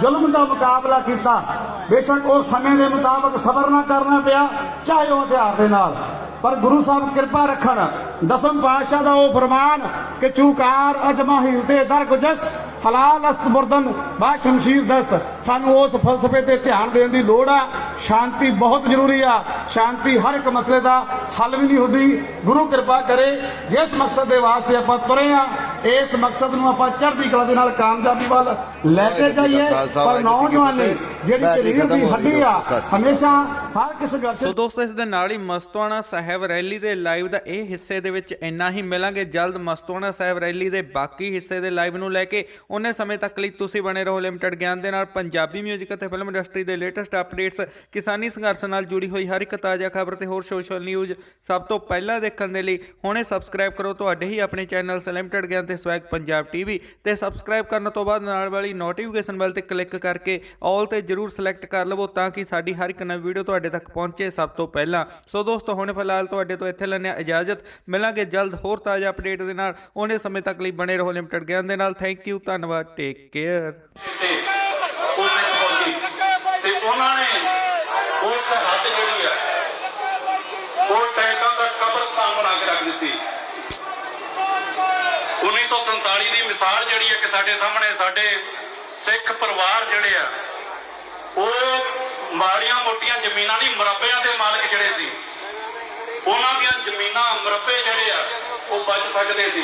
ਜ਼ੁਲਮ ਦਾ ਮੁਕਾਬਲਾ ਕੀਤਾ। ਬੇਸ਼ੱਕ ਉਸ ਸਮੇਂ ਦੇ ਮੁਤਾਬਕ ਸਬਰ ਨਾ ਕਰਨਾ ਪਿਆ, ਚਾਹੇ ਉਹ ਹਥਿਆਰ ਦੇ ਨਾਲ, ਪਰ ਗੁਰੂ ਸਾਹਿਬ ਕਿਰਪਾ ਰੱਖਣ। ਦਸਮ ਪਾਤਸ਼ਾਹ ਦਾ ਉਹ ਫਰਮਾਨ ਕਿ ਚੂਕਾਰ ਅਜਮਾਹਿਲ ਤੇ ਦਰਗੁਜਸ ਹਲਾਲ ਅਸਤ ਮੁਰਦਨ ਬਾ ਸ਼ਮਸ਼ੀਰ ਦਸਤ। ਸਾਨੂੰ ਉਸ ਫਲਸਫੇ ਤੇ ਧਿਆਨ ਦੇਣ ਦੀ ਲੋੜ ਆ। ਸ਼ਾਂਤੀ ਬਹੁਤ ਜ਼ਰੂਰੀ ਆ। ਸ਼ਾਂਤੀ ਹਰ ਇੱਕ ਮਸਲੇ ਦਾ ਹੱਲ ਵੀ ਨਹੀਂ ਹੁੰਦੀ। ਗੁਰੂ ਕਿਰਪਾ ਕਰੇ ਜਿਸ ਮਕਸਦ ਦੇ ਵਾਸਤੇ ਆਪਾਂ ਤੁਰੇ ਆ, ਇਸ ਮਕਸਦ ਨੂੰ ਆਪਾਂ ਚੜ੍ਹਦੀ ਕਲਾ ਦੇ ਨਾਲ ਕਾਮਯਾਬੀ ਵੱਲ ਲੈ ਕੇ ਜਾਈਏ। ਪਰ ਨੌਜਵਾਨੀ ਜਿਹੜੀ ਰੀੜ੍ਹ ਦੀ ਹੱਡੀ ਆ ਹਮੇਸ਼ਾ ਹਰ ਕਿਸ ਗੱਲ ਸੋ ਦੋਸਤੋ ਇਸ ਦੇ ਨਾਲ ਹੀ ਮਸਤੂਆਣਾ ਸਾਹਿਬ ਰੈਲੀ ਦੇ ਲਾਈਵ ਦਾ ਇਹ ਹਿੱਸੇ ਦੇ ਵਿੱਚ ਇੰਨਾ ਹੀ। ਮਿਲਾਂਗੇ ਜਲਦ ਮਸਤੂਆਣਾ ਸਾਹਿਬ ਰੈਲੀ ਦੇ ਬਾਕੀ ਹਿੱਸੇ ਦੇ ਲਾਈਵ ਨੂੰ ਲੈ ਕੇ। ਉਹਨੇ ਸਮੇਂ ਤੱਕ ਲਈ ਤੁਸੀਂ ਬਣੇ ਰਹੋ ਲਿਮਟਿਡ ਗਿਆਨ ਦੇ ਨਾਲ। ਪੰਜਾਬੀ ਮਿਊਜ਼ਿਕ ਅਤੇ ਫਿਲਮ ਇੰਡਸਟਰੀ ਦੇ ਲੇਟੈਸਟ ਅਪਡੇਟਸ, ਕਿਸਾਨੀ ਸੰਘਰਸ਼ ਨਾਲ ਜੁੜੀ ਹੋਈ ਹਰ ਇੱਕ ਤਾਜ਼ਾ ਖਬਰ ਤੇ ਹੋਰ ਸੋਸ਼ਲ ਨਿਊਜ਼ ਸਭ ਤੋਂ ਪਹਿਲਾਂ ਦੇਖਣ ਦੇ ਲਈ ਹੁਣੇ ਸਬਸਕ੍ਰਾਈਬ ਕਰੋ ਤੁਹਾਡੇ ਹੀ ਆਪਣੇ ਚੈਨਲ ਲਿਮਟਿਡ ਗਿਆਨ ਤੇ ਸਵੈਗ ਪੰਜਾਬ ਟੀਵੀ ਤੇ ਸਬਸਕ੍ਰਾਈਬ ਕਰਨ ਤੋਂ ਬਾਅਦ ਨਾਲ ਵਾਲੀ ਨੋਟੀਫਿਕੇਸ਼ਨ ਬੈਲ ਤੇ ਕਲਿੱਕ ਕਰਕੇ ਆਲ ਤੇ ਜਰੂਰ ਸਿਲੈਕਟ ਕਰ ਲਵੋ ਤਾਂ ਕਿ ਸਾਡੀ ਹਰ ਇੱਕ ਨਵੀਂ ਵੀਡੀਓ ਤੁਹਾਡੇ ਤੱਕ ਪਹੁੰਚੇ ਸਭ ਤੋਂ ਪਹਿਲਾਂ। ਸੋ ਦੋਸਤੋ ਹੁਣ ਫਿਲਹਾਲ ਤੁਹਾਡੇ ਤੋਂ ਇੱਥੇ ਲੈਂਦੇ ਹਾਂ ਇਜਾਜ਼ਤ। ਮਿਲਾਂਗੇ ਜਲਦ ਹੋਰ ਤਾਜ਼ਾ ਅਪਡੇਟ ਦੇ ਨਾਲ। ਉਹਨੇ ਸਮੇਂ ਤੱਕ ਲਈ ਬਣੇ ਰਹੋ ਲਿਮਟਿਡ ਗਿਆਨ ਦੇ ਨਾਲ। ਥੈਂਕ ਯੂ, ਧੰਨਵਾਦ, ਟੇਕ ਕੇਅਰ। ਤੇ ਉਹਨਾਂ ਨੇ ਉਸ ਹੱਦ ਜਿਹੜੀ ਆ ਉਹ ਟੈਂਕਾਂ ਦਾ ਕਬਰਸਤਾਨ ਬਣਾ ਕੇ ਰੱਖ ਦਿੱਤੀ। 1947 ਦੀ ਮਿਸਾਲ ਜਿਹੜੀ ਹੈ ਕਿ ਸਾਡੇ ਸਾਹਮਣੇ ਸਾਡੇ ਸਿੱਖ ਪਰਿਵਾਰ ਜਿਹੜੇ ਆ ਉਹ ਮਾੜੀਆਂ ਮੋਟੀਆਂ ਜ਼ਮੀਨਾਂ ਨਹੀਂ ਮੁਰੱਬਿਆਂ ਦੇ ਮਾਲਕ ਜਿਹੜੇ ਸੀ, ਉਹਨਾਂ ਦੀਆਂ ਜ਼ਮੀਨਾਂ ਮੁਰੱਬੇ ਜਿਹੜੇ ਆ ਉਹ ਬਚ ਸਕਦੇ ਸੀ।